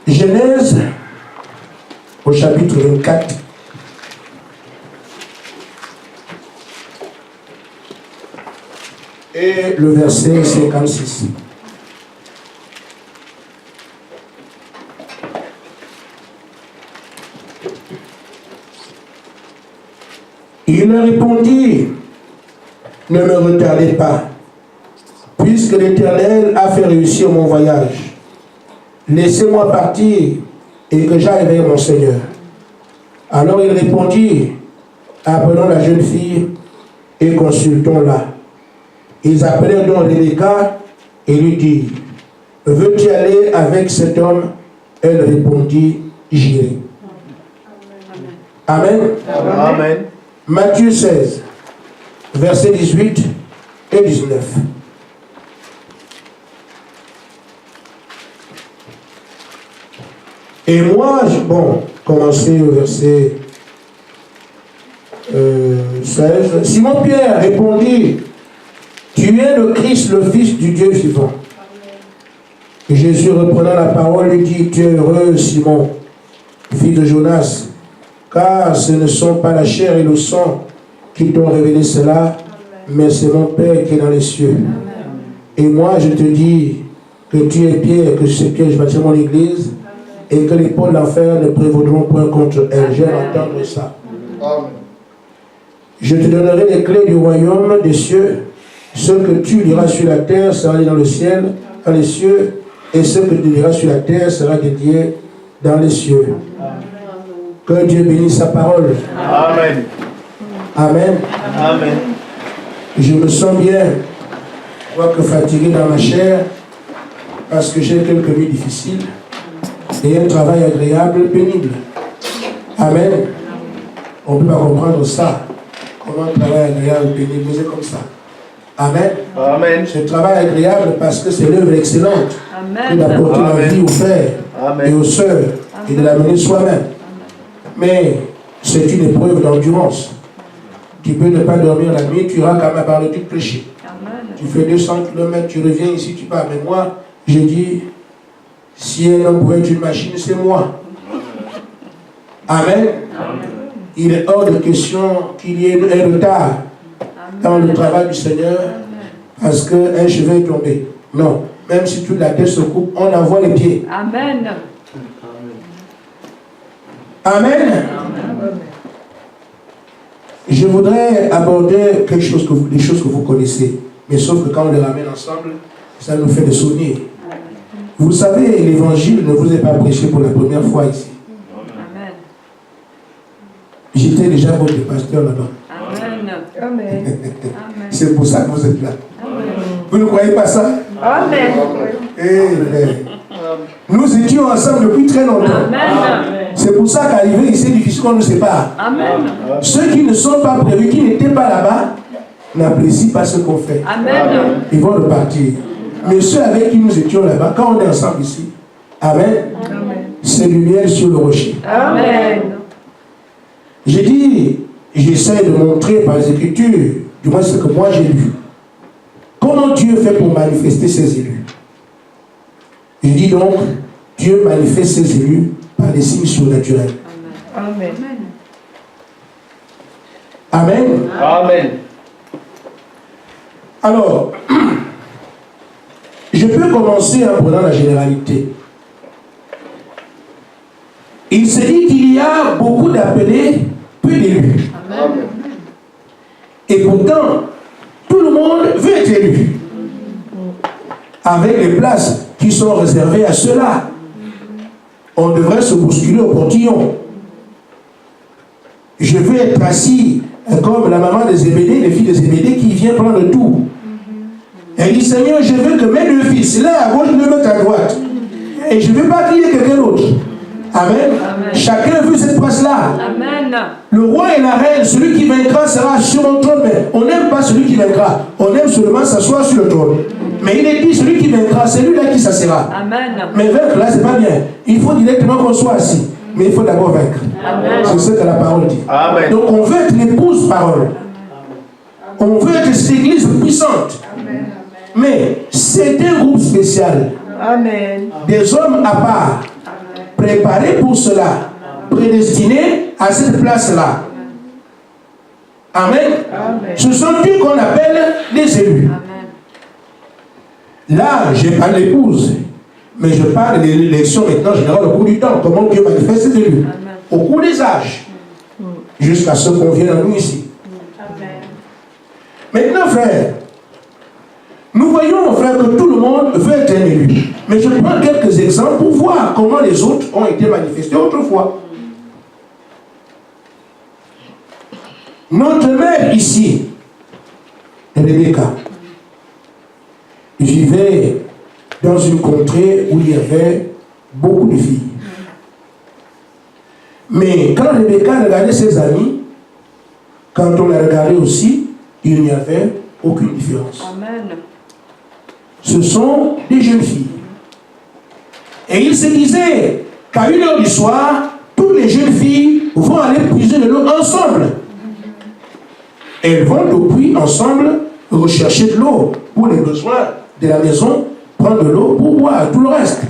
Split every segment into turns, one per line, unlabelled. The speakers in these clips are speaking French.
Genèse, au chapitre 24. Et le verset 56. Il leur répondit, ne me retardez pas, puisque l'Éternel a fait réussir mon voyage. Laissez-moi partir et que j'aille vers mon Seigneur. Alors il répondit, appelons la jeune fille et consultons-la. Ils appelèrent donc Rebecca et lui dirent, veux-tu aller avec cet homme? Elle répondit, j'irai. Amen. Amen. Amen. Matthieu 16, versets 18 et 19. Et moi, commencer au verset 16. Simon-Pierre répondit, tu es le Christ, le Fils du Dieu vivant. Et Jésus, reprenant la parole, lui dit, tu es heureux, Simon, fils de Jonas, car ce ne sont pas la chair et le sang qui t'ont révélé cela, mais c'est mon Père qui est dans les cieux. Amen. Et moi, je te dis que tu es Pierre, que ce Pierre, je bâtirai mon église, et que les portes de l'enfer ne prévaudront point contre elle. J'aime entendre ça. Amen. Je te donnerai les clés du royaume des cieux. Ce que tu liras sur la terre sera lié dans le ciel, dans les cieux, et ce que tu liras sur la terre sera dédié dans les cieux. Amen. Que Dieu bénisse sa parole. Amen. Amen. Amen. Je me sens bien, quoique fatigué dans ma chair, parce que j'ai quelques nuits difficiles et un travail agréable, pénible. Amen. On ne peut pas comprendre ça. Comment un travail agréable, pénible, mais c'est comme ça. Amen. Amen. Ce travail agréable parce que c'est l'œuvre excellente que d'apporter la vie au Père et aux sœurs et de l'amener soi-même. Mais c'est une épreuve d'endurance. Tu peux ne pas dormir la nuit, tu iras quand même par le du péché. Tu fais 200 km, tu reviens ici, tu pars. Mais moi, je dis, si un homme pouvait être une machine, c'est moi. Amen. Amen. Il est hors de question qu'il y ait un retard dans le travail du Seigneur parce qu'un cheveu est tombé. Non. Même si toute la tête se coupe, on envoie les pieds. Amen. Amen. Amen. Je voudrais aborder quelque chose des choses que vous connaissez. Mais sauf que quand on les ramène ensemble, ça nous fait des souvenirs. Vous savez, l'évangile ne vous est pas prêché pour la première fois ici. Amen. J'étais déjà votre pasteur là-bas. Amen. Amen. C'est pour ça que vous êtes là. Amen. Vous ne croyez pas ça? Amen. Amen. Nous étions ensemble depuis très longtemps. Amen. C'est pour ça qu'arriver ici, c'est difficile qu'on nous sépare. Amen. Ceux qui ne sont pas prévus, qui n'étaient pas là-bas, n'apprécient pas ce qu'on fait. Amen. Ils vont repartir. Mais ceux avec qui nous étions là-bas, quand on est ensemble ici, Amen, c'est lumière sur le rocher. Amen. J'ai dit, j'essaie de montrer par les Écritures, du moins ce que moi j'ai lu, comment Dieu fait pour manifester ses élus. Je dis donc, Dieu manifeste ses élus par des signes surnaturels. Amen. Amen. Amen. Alors, je peux commencer en prenant la généralité. Il se dit qu'il y a beaucoup d'appelés, peu d'élus. Et pourtant, tout le monde veut être élu. Avec les places qui sont réservées à ceux-là. On devrait se bousculer au portillon. Je veux être assis comme la maman des Zébédée, les filles des Zébédée qui vient prendre le tout. Elle dit, Seigneur, je veux que mes deux fils, l'un à gauche, l'autre à droite. Et je ne veux pas qu'il y ait quelqu'un d'autre. Amen. Amen. Chacun veut cette place-là. Amen. Le roi et la reine, celui qui vaincra sera sur mon trône. Mais on n'aime pas celui qui vaincra. On aime seulement s'asseoir sur le trône. Mais il est dit, celui qui vaincra, c'est lui-là qui s'assera. Mais vaincre là, c'est pas bien. Il faut directement qu'on soit assis. Mais il faut d'abord vaincre. C'est ce que la parole dit. Amen. Donc on veut être l'épouse parole. On veut être cette église puissante. Amen. Mais c'est un groupe spécial. Amen. Des hommes à part. préparés pour cela, prédestinés à cette place-là. Amen. Amen. Ce sont eux qu'on appelle les élus. Amen. Là, je n'ai pas l'épouse, mais je parle de l'élection maintenant générale au cours du temps. Comment Dieu manifeste ses élus. Amen. Au cours des âges, jusqu'à ce qu'on vienne à nous ici. Amen. Maintenant, frère, nous voyons, mon frère, que tout le monde veut être un élu. Mais je prends quelques exemples pour voir comment les autres ont été manifestés autrefois. Notre mère ici, Rebecca, vivait dans une contrée où il y avait beaucoup de filles. Mais quand Rebecca regardait ses amis, quand on la regardait aussi, il n'y avait aucune différence. Amen. Ce sont des jeunes filles. Et il se disait qu'à 1h du soir, toutes les jeunes filles vont aller puiser de l'eau ensemble. Elles vont au puits ensemble rechercher de l'eau pour les besoins de la maison, prendre de l'eau pour boire, tout le reste.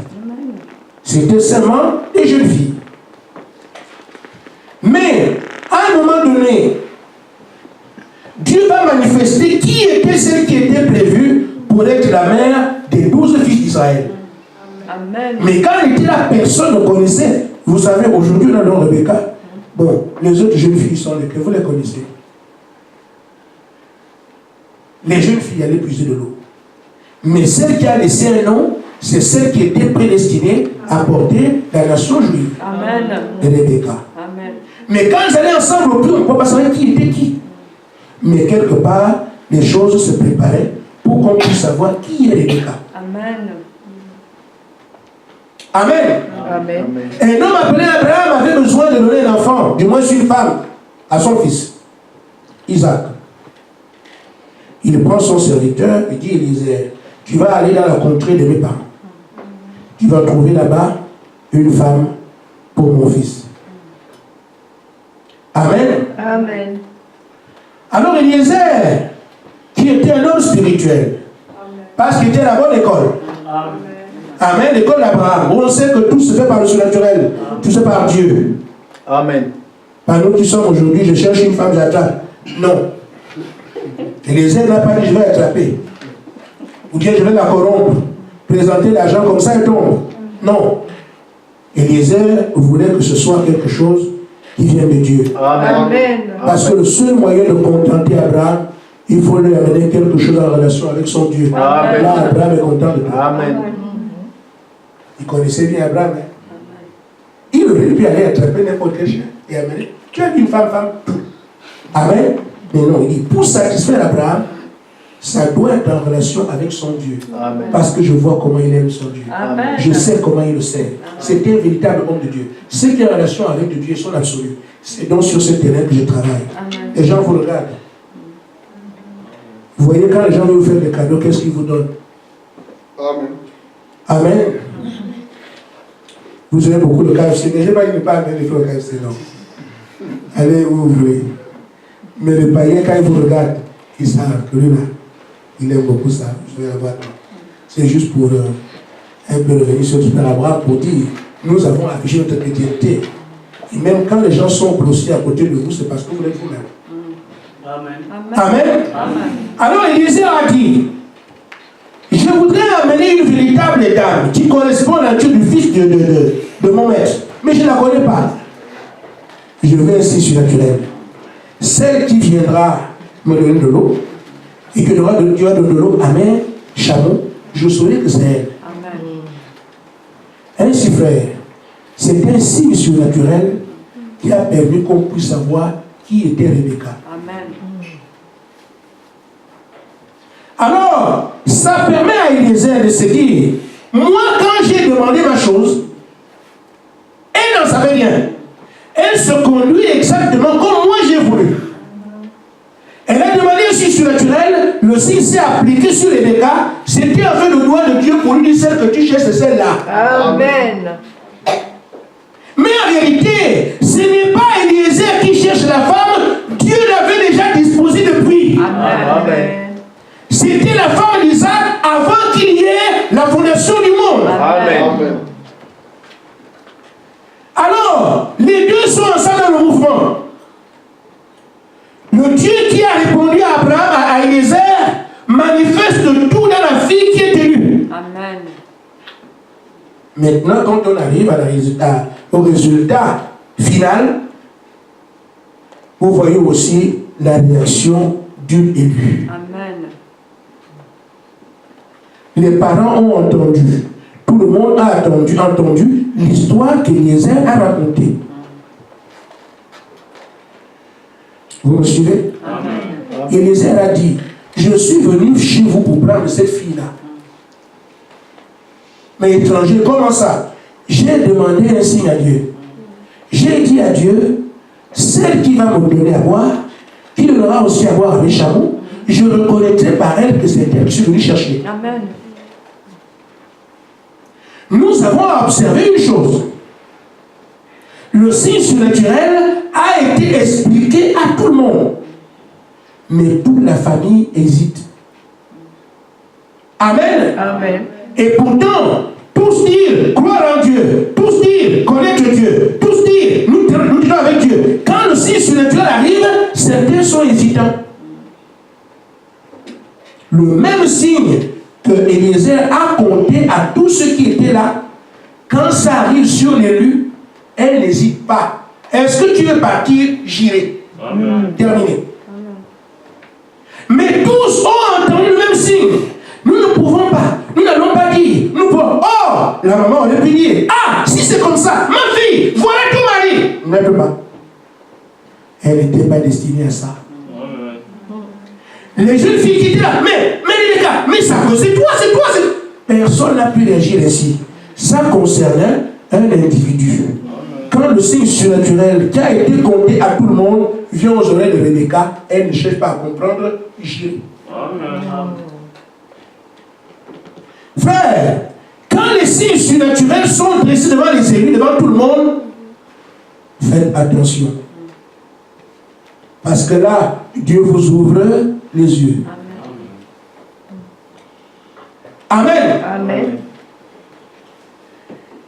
C'était seulement des jeunes filles. Mais, à un moment donné, Dieu va manifester qui était celle qui était prévue pour être la mère des 12 fils d'Israël. Amen. Mais quand elle était là, personne ne connaissait. Vous savez, aujourd'hui, on a dans Rebecca. Bon, les autres jeunes filles sont lesquelles, vous les connaissez. Les jeunes filles allaient puiser de l'eau. Mais celle qui a laissé un nom, c'est celle qui était prédestinée à porter la nation juive. Amen. Rebecca. Amen. Mais quand ils allaient ensemble au plus, on ne peut pas savoir qui était qui. Mais quelque part, les choses se préparaient pour qu'on puisse savoir qui est Rebecca. Amen. Amen. Amen. Un homme appelé Abraham avait besoin de donner un enfant, du moins une femme, à son fils, Isaac. Il prend son serviteur et dit, Élisée, tu vas aller dans la contrée de mes parents. Tu vas trouver là-bas une femme pour mon fils. Amen. Amen. Alors Élisée, qui était un homme spirituel, parce qu'il était à la bonne école. Amen. Amen, l'école d'Abraham, où on sait que tout se fait par le surnaturel, tout se fait par Dieu. Amen. Par nous qui sommes aujourd'hui, je cherche une femme, j'attrape. Non. Élisée n'a pas dit je vais attraper. Ou dire je vais la corrompre, présenter l'argent comme ça et tombe. Non. Élisée voulait que ce soit quelque chose qui vient de Dieu. Amen. Parce que le seul moyen de contenter Abraham, il faut lui amener quelque chose en relation avec son Dieu. Amen. Là, Abraham est content de toi. Amen. Il connaissait bien Abraham. Hein? Il aurait pu aller attraper n'importe quel chien et amener. Tu as dit une femme. Amen. Mais non, il dit, pour satisfaire Abraham, ça doit être en relation avec son Dieu. Amen. Parce que je vois comment il aime son Dieu. Amen. Je sais comment il le sait. C'est un véritable homme de Dieu. Ce qui est en relation avec Dieu, son absolu. C'est donc sur ce terrain que je travaille. Amen. Les gens vous regardent. Vous voyez, quand les gens veulent vous faire des cadeaux, qu'est-ce qu'ils vous donnent? Amen. Amen. Vous avez beaucoup de KFC, mais je n'ai pas dit ne pas amener des fois au KFC, non. Allez où vous voulez. Mais les païens, quand ils vous regardent, ils savent que lui là, il aime beaucoup ça. Je vais avoir. C'est juste pour un peu revenir sur le Père Abraham pour dire, nous avons affiché notre chrétienté. Et même quand les gens sont bloqués à côté de vous, c'est parce que vous l'êtes vous-même. Amen. Amen. Amen. Alors Élisée a dit, je voudrais amener une véritable dame qui correspond à la nature du fils de mon maître. Mais je ne la connais pas. Je vais ainsi surnaturel. Celle qui viendra me donner de l'eau et que Dieu va donner de l'eau à mes chameaux, je saurai que c'est elle. Amen. Ainsi, frère, c'est un signe surnaturel qui a permis qu'on puisse savoir qui était Rebecca. Amen. Alors, ça permet à Élisée de se dire, moi quand j'ai demandé ma chose, elle n'en savait rien. Elle se conduit exactement comme moi j'ai voulu. Elle a demandé un signe surnaturel, le signe s'est appliqué sur Rebecca, c'était en fait le doigt de Dieu pour lui dire celle que tu cherches, c'est celle-là. Amen. Mais en réalité, ce n'est pas Élisée qui cherche la femme, Dieu l'avait déjà disposée depuis. Amen. C'était la femme d'Isaac avant qu'il y ait la fondation du monde. Amen. Alors, les deux sont ensemble dans le mouvement. Le Dieu qui a répondu à Abraham, à Eliezer, manifeste tout dans la fille qui est élue.
Amen.
Maintenant, quand on arrive au résultat final, vous voyez aussi la réaction d'une élue.
Amen.
Les parents ont entendu, tout le monde a entendu l'histoire qu'Eliezer a racontée. Vous me suivez?
Amen.
Eliezer a dit, je suis venu chez vous pour prendre cette fille-là. Mais étranger, comment ça? J'ai demandé un signe à Dieu. J'ai dit à Dieu, celle qui va me donner à boire, qui donnera aussi à boire à mes chameaux, je reconnaîtrai par elle que c'est elle que je suis venu chercher.
Amen.
Nous avons observé une chose. Le signe surnaturel a été expliqué à tout le monde. Mais toute la famille hésite. Amen.
Amen.
Et pourtant, tous dire croire en Dieu, tous dire connaître Dieu, tous dire nous tenons avec Dieu. Quand le signe surnaturel arrive, certains sont hésitants. Le même signe que Eliezer a compté à tous ceux qui étaient là, quand ça arrive sur l'élu, elle n'hésite pas. Est-ce que tu veux partir? J'irai. Terminé. Mais tous ont entendu le même signe. Nous ne pouvons pas. Nous n'allons pas dire. Nous pouvons. Oh, la maman aurait pu dire, ah, si c'est comme ça, ma fille, voilà ton mari. Ne peut pas. Elle n'était pas destinée à ça. Les jeunes filles qui étaient là, mais les gars, mais ça, c'est toi. Personne n'a pu réagir ainsi. Ça concernait un individu. Quand le signe surnaturel qui a été compté à tout le monde vient aux oreilles de Rebecca, elle ne cherche pas à comprendre, j'irai. Frère, quand les signes surnaturels sont dressés devant les élus, devant tout le monde, faites attention. Parce que là, Dieu vous ouvre les yeux. Amen.
Amen.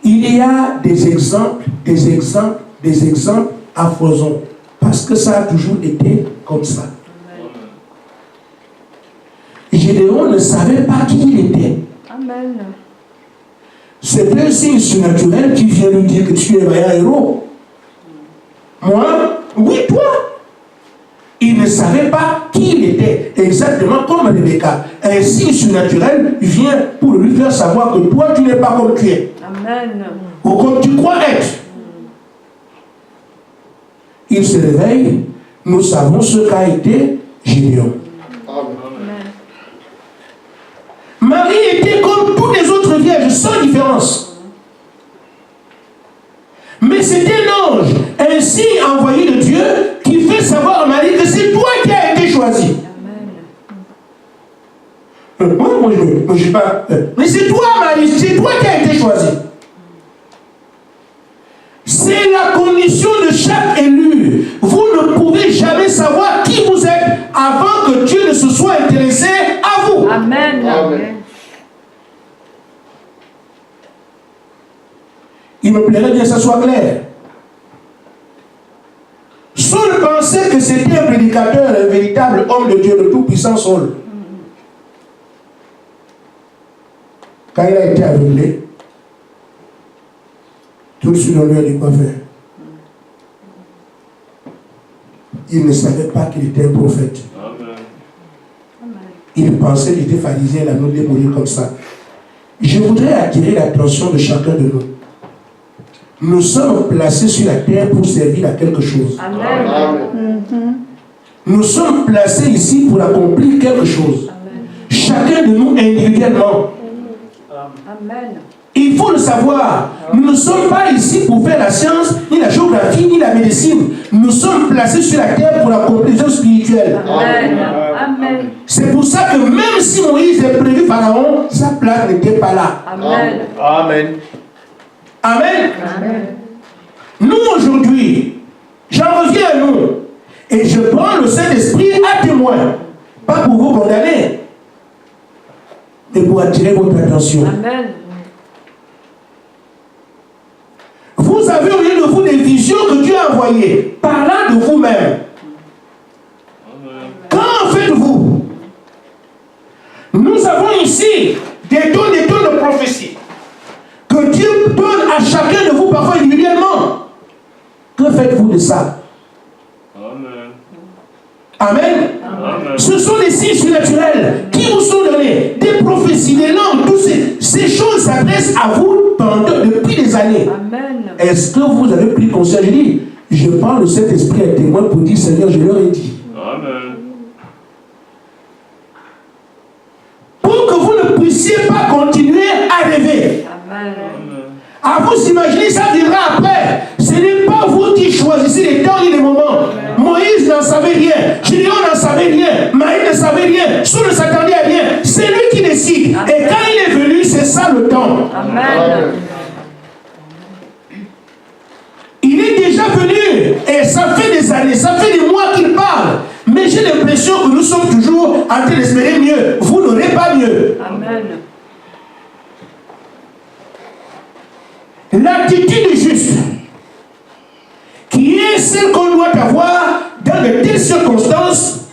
Il y a des exemples à foison. Parce que ça a toujours été comme ça. Gédéon ne savait pas qui il était.
Amen.
C'est un signe surnaturel qui vient lui dire que tu es un héros. Moi, oui, toi. Il ne savait pas qui il était. Exactement comme Rebecca. Un signe surnaturel vient pour lui faire savoir que toi, tu n'es pas comme tu es.
Amen.
Ou comme tu crois être. Il se réveille. Nous savons ce qu'a été Gédéon.
Amen.
Marie était comme toutes les autres vierges, sans différence. Mais c'est un ange, un signe envoyé de Dieu qui fait savoir à Marie que c'est toi qui as été choisi. Moi, je sais pas. Mais c'est toi, Marie, c'est toi qui as été choisi. C'est la condition de chaque élu. Vous ne pouvez jamais savoir qui vous êtes avant que Dieu ne se soit intéressé à vous.
Amen. Amen.
Il me plairait bien que ça soit clair. Saul pensait que c'était un prédicateur, un véritable homme de Dieu, le tout-puissant Saul. Quand il a été aveuglé, tout de suite on lui a dit quoi faire. Il ne savait pas qu'il était un prophète. Il pensait qu'il était pharisien, il a nous démoli comme ça. Je voudrais attirer l'attention de chacun de nous. Nous sommes placés sur la terre pour servir à quelque chose.
Amen.
Nous sommes placés ici pour accomplir quelque chose.
Amen.
Chacun de nous individuellement.
Amen.
Il faut le savoir. Nous ne sommes pas ici pour faire la science, ni la géographie, ni la médecine. Nous sommes placés sur la terre pour accomplir les choses spirituelles.
Amen. Amen.
C'est pour ça que même si Moïse est prévu Pharaon, sa place n'était pas là.
Amen.
Amen.
Amen.
Amen.
Nous aujourd'hui, j'en reviens à nous. Et je prends le Saint-Esprit à témoin. Pas pour vous condamner, mais pour attirer votre attention.
Amen.
Vous avez, au lieu de voyez, parlant de vous-même. Qu'en faites-vous? Nous avons ici des dons de prophétie que Dieu donne à chacun de vous parfois individuellement. Que faites-vous de ça? Amen. Amen. Amen. Ce sont des signes surnaturels qui vous sont donnés, des prophéties, des langues, toutes ces choses s'adressent à vous depuis des années. Est-ce que vous avez pris conscience? Je dis, je parle de cet esprit à témoin pour dire, Seigneur, je leur ai dit. Amen. Pour que vous ne puissiez pas continuer à rêver. Amen. À vous imaginer, ça viendra après. Ce n'est pas vous qui choisissez les temps ni les moments. Amen. Moïse n'en savait rien. Gédéon n'en savait rien. Maïs ne savait rien. Saul ne s'attendait à rien. C'est lui qui décide. Amen. Et quand il est venu, c'est ça le temps. Amen. Amen. Il est déjà venu. Et ça fait des années, ça fait des mois qu'il parle. Mais j'ai l'impression que nous sommes toujours en train d'espérer mieux. Vous n'aurez pas mieux. Amen. L'attitude juste, qui est celle qu'on doit avoir dans de telles circonstances,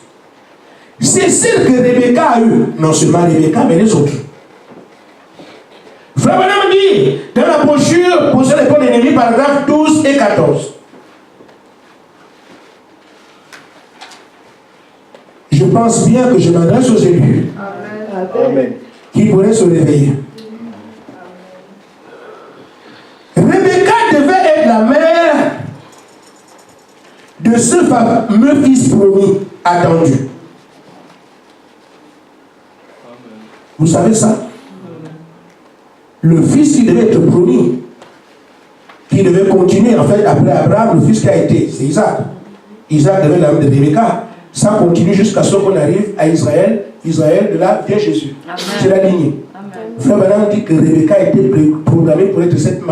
c'est celle que Rebecca a eue. Non seulement Rebecca, mais les autres. Frère Branham dit, dans la brochure, pour les bons ennemis, paragraphes 12 et 14. Je pense bien que je m'adresse aux élus. Amen. Qui pourraient se réveiller. Rebecca devait être la mère de ce fameux fils promis, attendu. Vous savez ça? Le fils qui devait être promis, qui devait continuer, en fait, après Abraham, le fils qui a été, c'est Isaac. Isaac devait être l'âme de Rebecca. Ça continue jusqu'à ce qu'on arrive à Israël. Israël, de là vient Jésus. C'est la lignée. Frère Branham dit que Rebecca a été programmée pour être cette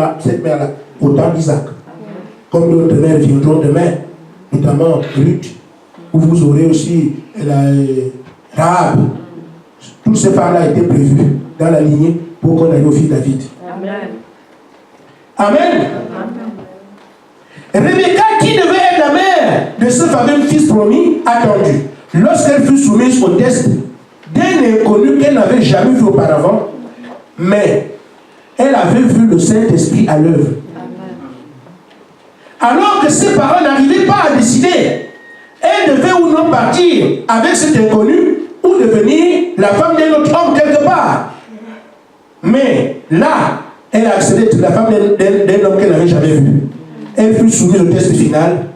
mère-là, au temps d'Isaac. Comme d'autres mères viendront demain, notamment Ruth, où vous aurez aussi Rahab. Tous ces parts-là étaient prévus dans la lignée pour qu'on aille au fils David. Amen. Amen. Rebecca, qui devait être la mère de ce fameux fils promis, attendu, lorsqu'elle fut soumise au test d'un inconnu qu'elle n'avait jamais vu auparavant, mais elle avait vu le Saint-Esprit à l'œuvre. Alors que ses parents n'arrivaient pas à décider, elle devait ou non partir avec cet inconnu ou devenir la femme d'un autre homme quelque part. Mais là, elle a accédé à être la femme d'un homme qu'elle n'avait jamais vu. Elle fut soumise au test final.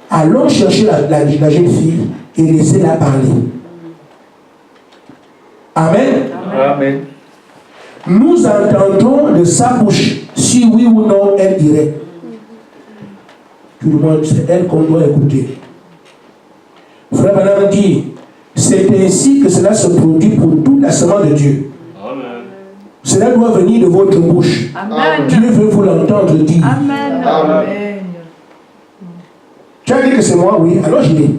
Allons chercher la jeune fille et laissez-la parler. Amen. Amen. Nous entendons de sa bouche si oui ou non elle irait. Tout le monde, c'est elle qu'on doit écouter. Frère Branham dit, c'est ainsi que cela se produit pour toute la semence de Dieu. Amen. Cela doit venir de votre bouche. Amen. Dieu veut vous l'entendre dire. Amen. Amen. Tu as dit que c'est moi, oui, alors j'y vais.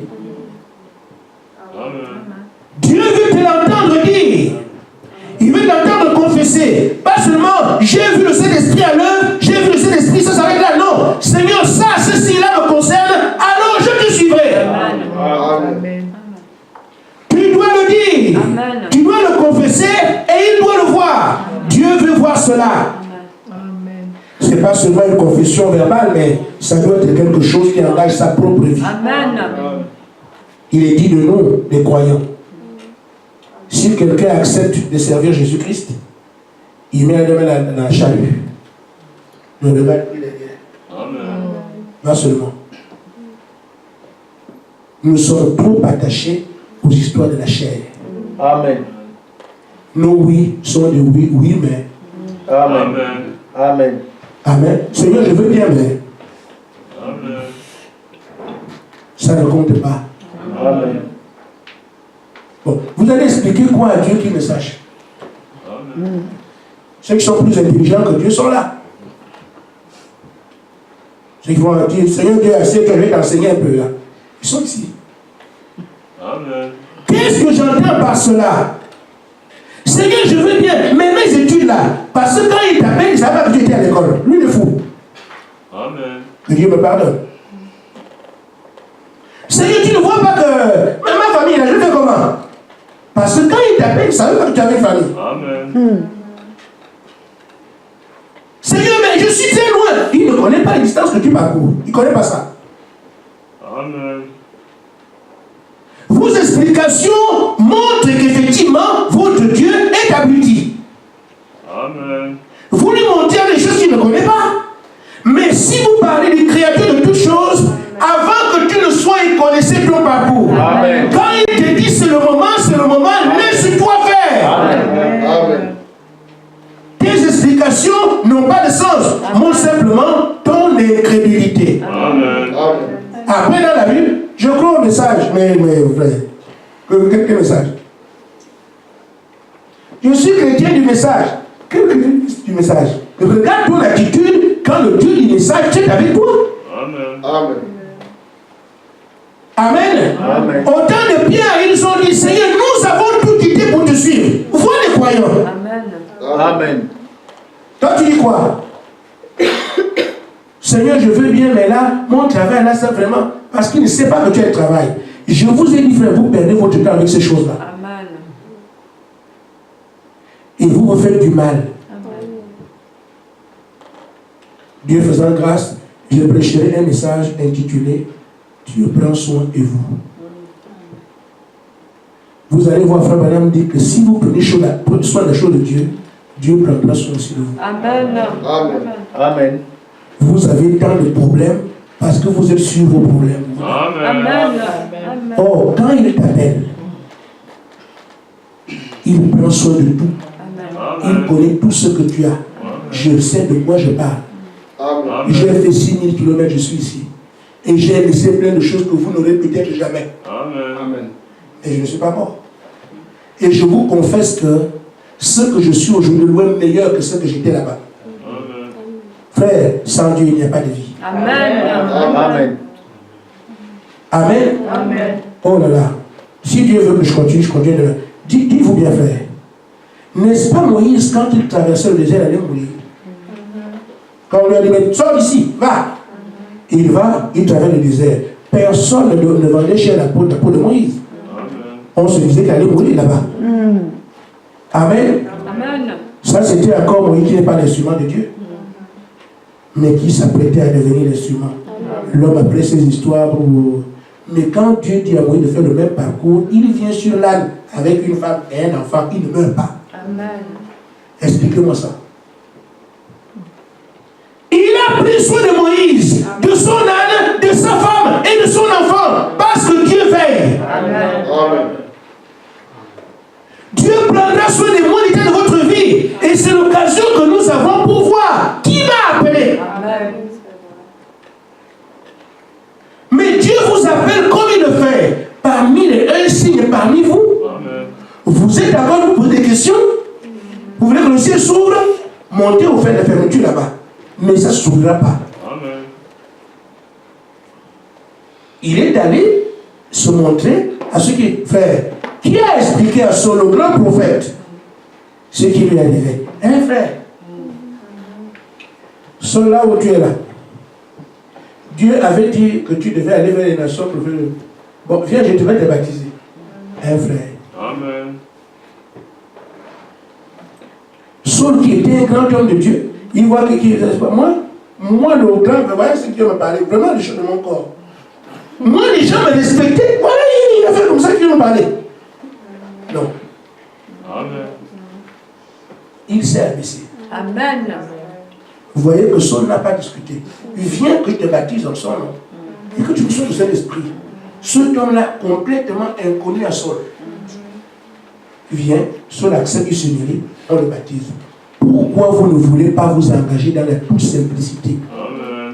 Dieu veut te l'entendre dire. Il veut t'entendre confesser. Pas seulement, j'ai vu le Saint-Esprit à l'œuvre, j'ai vu le Saint-Esprit, ça s'arrête là. Non. Seigneur, ça, ceci-là me concerne, alors je te suivrai. Amen. Amen. Tu dois le dire. Amen. Tu dois le confesser et il doit le voir. Amen. Dieu veut voir cela. Ce n'est pas seulement une confession verbale, mais ça doit être quelque chose qui engage sa propre vie. Amen. Il est dit de nous, les croyants, si quelqu'un accepte de servir Jésus-Christ, il met la main dans la charrue. Ne regarde plus derrière. Non seulement. Nous sommes trop attachés aux histoires de la chair. Amen. Nos oui sont des oui, mais. Amen. Amen. Amen. Seigneur, je veux bien, mais. Amen. Ça ne compte pas. Amen. Bon, vous allez expliquer quoi à Dieu qui ne sache? Amen. Ceux qui sont plus intelligents que Dieu sont là. Ceux qui vont dire, Seigneur Dieu, assez que je vais t'enseigner un peu là. Ils sont ici. Amen. Qu'est-ce que j'entends par cela? Seigneur, je veux bien, mais mes études là, parce que quand il t'appelle, il ne savait pas que tu étais à l'école. Lui, il est fou. Amen. Que Dieu me pardonne. tu ne vois pas que mais ma famille, là, je fais comment? Parce que quand il t'appelle, il savait pas que tu avais une famille.
Amen.
Seigneur, mais je suis très loin. Il ne connaît pas les distances que tu parcours. Il ne connaît pas ça.
Amen.
Vos explications montrent qu'effectivement, votre Dieu est abruti.
Amen.
Vous lui montrez des choses qu'il ne connaît pas. Mais si vous parlez du Créateur de toutes choses, avant que tu ne sois, il connaissait ton parcours.
Amen.
Quand il te dit c'est le moment, laisse-toi faire.
Amen.
Amen.
Tes explications n'ont pas de sens. Montre simplement ton incrédulité.
Amen.
Après, dans la Bible, je crois au message. Mais frère, quel message? Je suis chrétien du message. Quel chrétien du message? Regarde ton attitude quand le Dieu du message est avec toi.
Amen.
Amen.
Amen.
Au temps de Pierre, ils ont dit, Seigneur, nous avons tout quitté pour te suivre. Vous les croyants.
Amen.
Amen.
Toi, tu dis quoi? Seigneur, je veux bien, mais là, mon travail, là, c'est vraiment... Parce qu'il ne sait pas que tu as le travail. Je vous ai dit, frère, vous perdez votre temps avec ces choses-là.
Amen.
Et vous vous faites du mal.
Amen.
Dieu faisant grâce, je prêcherai un message intitulé « Dieu prend soin de vous ». Vous allez voir, frère Branham dit que si vous prenez soin des choses de Dieu, Dieu prendra soin aussi de vous.
Amen.
Amen.
Vous avez tant de problèmes parce que vous êtes sur vos problèmes.
Amen.
Amen.
Or, quand il t'appelle, il prend soin de tout. Il connaît tout ce que tu as. Je sais de quoi je parle. J'ai fait 6000 km, je suis ici. Et j'ai laissé plein de choses que vous n'aurez peut-être jamais.
Amen.
Et je ne suis pas mort. Et je vous confesse que ce que je suis aujourd'hui est loin meilleur que ce que j'étais là-bas. Frère, sans Dieu, il n'y a pas de vie.
Amen.
Amen.
Amen.
Amen.
Oh là là. Si Dieu veut que je continue de... Dites-vous bien, frère. N'est-ce pas Moïse, quand il traversait le désert, il allait mourir? Quand on lui a dit, mais sors d'ici, va. Il va, il traverse le désert. Personne ne vendait chez la peau de Moïse. On se disait qu'il allait mourir là-bas. Amen.
Amen.
Ça, c'était encore Moïse qui n'est pas l'instrument de Dieu, mais qui s'apprêtait à devenir l'instrument. L'homme après ces histoires. Mais quand Dieu dit à Moïse de faire le même parcours, il vient sur l'âne avec une femme et un enfant, il ne meurt pas.
Amen.
Expliquez-moi ça. Il a pris soin de Moïse, de son âne, de sa femme et de son enfant, parce que Dieu veille.
Amen.
Dieu prendra soin des monétaires de votre vie. Et c'est l'occasion que nous avons pour voir qui m'a appelé.
Amen.
Mais Dieu vous appelle comme il le fait. Parmi un signe parmi vous.
Amen.
Vous êtes d'accord, vous posez des questions. Vous voulez que le ciel s'ouvre? Montez au fait de fermeture là-bas. Mais ça ne s'ouvrira pas.
Amen.
Il est allé se montrer à ceux qui... Frère, qui a expliqué à Saul, le grand prophète, ce qui lui arrivait? Hein, frère? Saul, là où tu es là, Dieu avait dit que tu devais aller vers les nations pour faire... Bon, viens, je te vais te baptiser. Hein, frère?
Amen.
Saul, qui était un grand homme de Dieu, il voit que qui moi, le grand, vous voyez ce qui me parlait, vraiment les choses de mon corps. Moi, les gens me respectaient. Voilà, il a fait comme ça qu'il me parlait. Non.
Amen.
Il s'est abaissé.
Amen.
Vous voyez que Saul n'a pas discuté. Il vient que je te baptise en son nom. Et que tu reçois le Saint-Esprit. Cet homme-là, complètement inconnu à Saul. Il vient, Saul accepte, il se mérite, on le baptise. Pourquoi vous ne voulez pas vous engager dans la toute simplicité?
Amen.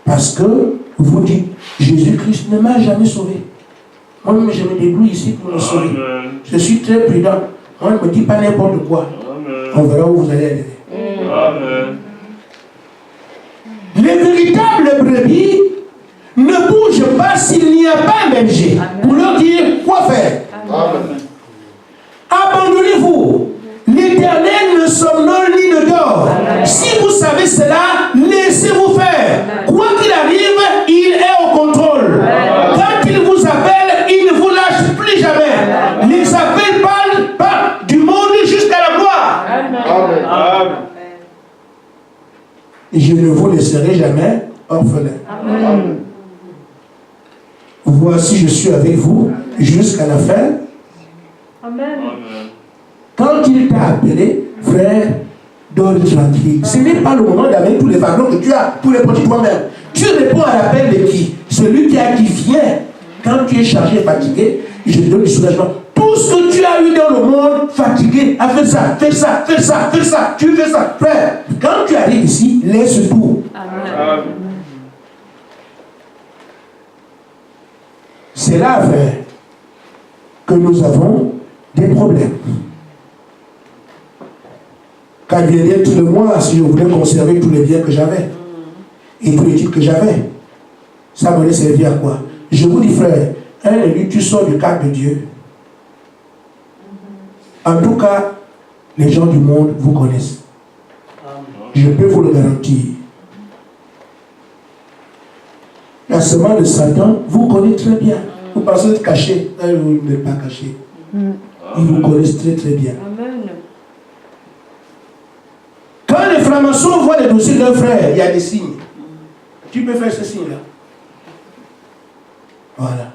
Parce que vous dites, Jésus-Christ ne m'a jamais sauvé. Moi-même, je me débrouille ici pour me sauver.
Amen.
Je suis très prudent. Moi, ne me dis pas n'importe quoi.
Amen.
On verra où vous allez aller.
Amen.
Les véritables brebis ne bougent pas s'il n'y a pas un berger. Pour leur dire quoi faire.
Amen.
Abandonnez-vous. L'Éternel ne somnole ni ne dort. Si vous savez cela, laissez-vous faire. Quoi qu'il arrive, il est au contrôle. serai jamais orphelin.
Amen.
Voici, je suis avec vous jusqu'à la fin.
Amen.
Quand il t'a appelé, frère, dors tranquille. Ce n'est pas le moment d'amener tous les fardeaux que tu as, tous les petits toi-même. Tu réponds à l'appel de qui? Celui qui vient. Quand tu es chargé et fatigué, je te donne du soulagement. Tout ce que tu as eu dans le monde, fatigué, a fait ça, fais ça, fais ça, fais ça, tu fais ça. Frère, quand tu arrives ici, laisse tout.
Amen.
C'est là, frère, que nous avons des problèmes. Quand il viendrait tout le mois, si je voulais conserver tous les biens que j'avais et tous les titres que j'avais, ça m'aurait servi à quoi? Je vous dis, frère, un élu, tu sors du cadre de Dieu. En tout cas, les gens du monde vous connaissent. Je peux vous le garantir. La semence de Satan vous connaît très bien. Vous pensez être caché. Vous n'êtes pas caché. Ils vous connaissent très très bien.
Amen.
Quand les francs-maçons voient les dossiers d'un frère, il y a des signes. Tu peux faire ce signe-là. Voilà.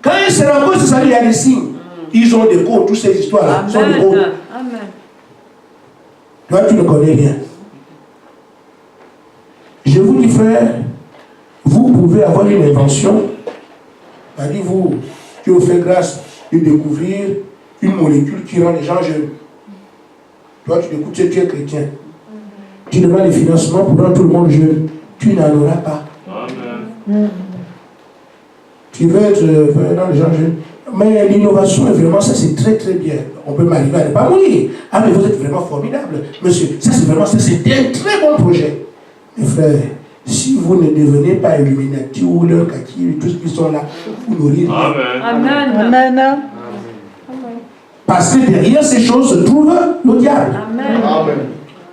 Quand ils se rencontrent, il y a des signes. Ils ont des codes, toutes ces histoires-là. Ils ont des codes.
Amen.
Toi, tu ne connais rien. Je vous dis, frère, vous pouvez avoir une invention. C'est-à-dire, vous, tu vous fais grâce de découvrir une molécule qui rend les gens jeunes. Toi, tu écoutes, tu es chrétien. Tu demandes des financements pour rendre tout le monde jeune. Tu n'en auras pas.
Amen.
Tu veux être dans les gens jeunes. Mais l'innovation, vraiment, ça c'est très très bien. On peut m'arriver à ne pas mourir. Ah, mais vous êtes vraiment formidable. Monsieur, ça c'est vraiment, c'était un très bon projet. Mes frères, si vous ne devenez pas Illuminati ou leur kaki, tous qui sont là, vous n'aurez rien.
Amen.
Amen.
Amen.
Parce que derrière ces choses se trouve le diable.
Amen.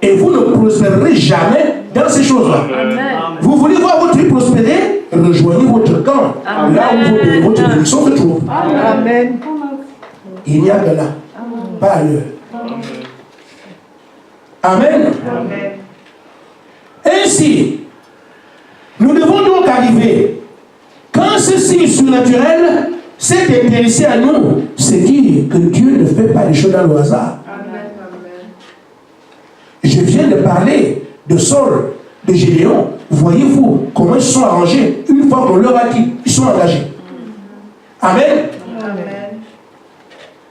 Et vous ne prospérerez jamais dans ces choses-là.
Amen.
Vous voulez voir votre vie prospérer? Rejoignez votre camp.
Amen.
Là où votre bénédiction se trouve.
Amen.
Il n'y a que là. Pas ailleurs. Amen. Ainsi, nous devons donc arriver. Quand ce signe surnaturel s'est intéressé à nous, c'est dire que Dieu ne fait pas les choses dans le hasard. Je viens de parler de Saul, de Gédéon. Voyez-vous comment ils sont arrangés. Une fois qu'on leur a dit, ils sont engagés. Amen.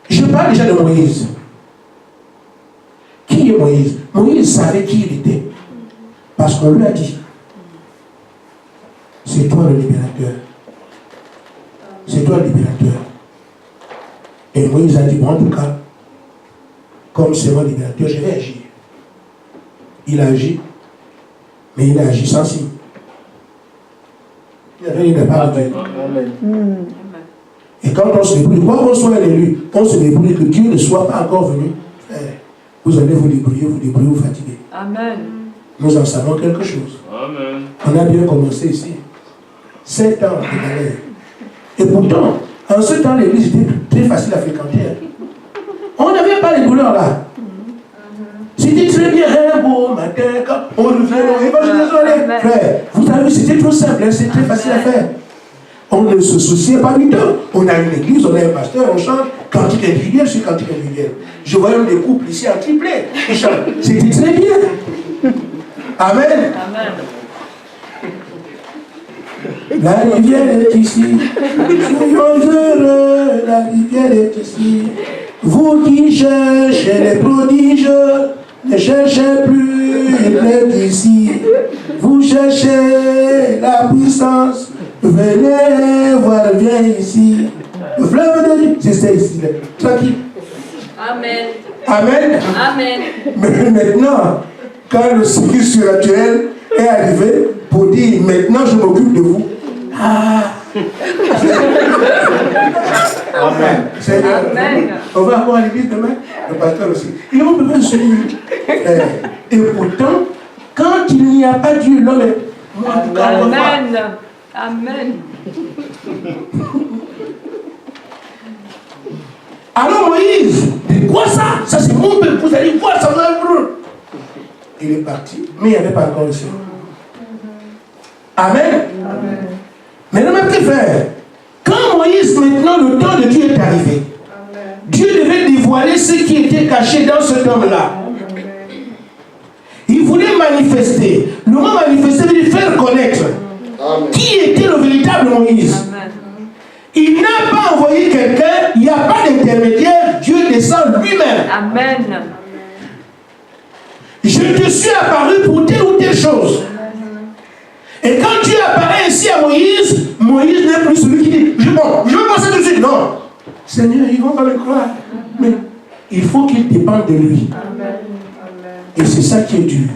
Je parle déjà de Moïse. Qui est Moïse? Moïse savait qui il était. Parce qu'on lui a dit, c'est toi le libérateur. C'est toi le libérateur. Et Moïse a dit, bon, en tout cas, comme c'est moi le libérateur, je vais agir. Il a agi, mais il a agi sans signe. Il n'a pas de Dieu. Et quand on se débrouille, quoi qu'on soit un élu, on se débrouille que Dieu ne soit pas encore venu. Vous allez vous débrouiller, vous fatiguer.
Amen.
Nous en savons quelque chose.
Amen.
On a bien commencé ici. 7 ans de galère. Et pourtant, en ce temps, l'église était très facile à fréquenter. On n'avait pas les douleurs là. C'était très bien, un beau matin, quand on revient, désolé. Frère, vous avez vu, c'était trop simple, c'était très facile à faire. On ne se souciait pas du temps. On a une église, on a un pasteur, on chante cantique individuel sur cantique individuel. Je voyais des couples ici en triplet. Ils chantent. C'était très bien. Amen.
Amen.
La rivière est ici. Soyons heureux, la rivière est ici. Vous qui cherchez les prodiges, ne cherchez plus, il est ici. Vous cherchez la puissance, venez voir, viens ici. Le fleuve de Dieu, c'est ici, tranquille.
Amen.
Amen.
Amen.
Mais maintenant, quand le signe surnaturel est arrivé pour dire maintenant je m'occupe de vous. Ah.
Amen.
Amen.
On va avoir à l'église demain, le pasteur aussi. Il a besoin de suivre. Et pourtant, quand il n'y a pas Dieu, l'homme est. Moi, en tout cas, on va voir.
Amen. Amen.
Alors Moïse, dit quoi ça? Ça c'est mon peuple, vous allez voir, ça va être. Il est parti, mais il n'y avait pas encore le Seigneur. Amen. Maintenant, mes petits frères, quand Moïse, maintenant, le temps de Dieu est arrivé, Dieu devait dévoiler ce qui était caché dans cet homme-là. Il voulait manifester. Le mot manifester veut dire faire connaître. Qui était le véritable Moïse? Il n'a pas envoyé quelqu'un, il n'y a pas d'intermédiaire, Dieu descend lui-même.
Amen.
Je te suis apparu pour telle ou telle chose. Et quand Dieu apparaît ici à Moïse, Moïse n'est plus celui qui dit, je veux passer tout de suite. Non. Seigneur, ils vont pas le croire. Mais il faut qu'il dépende de lui. Et c'est ça qui est dur.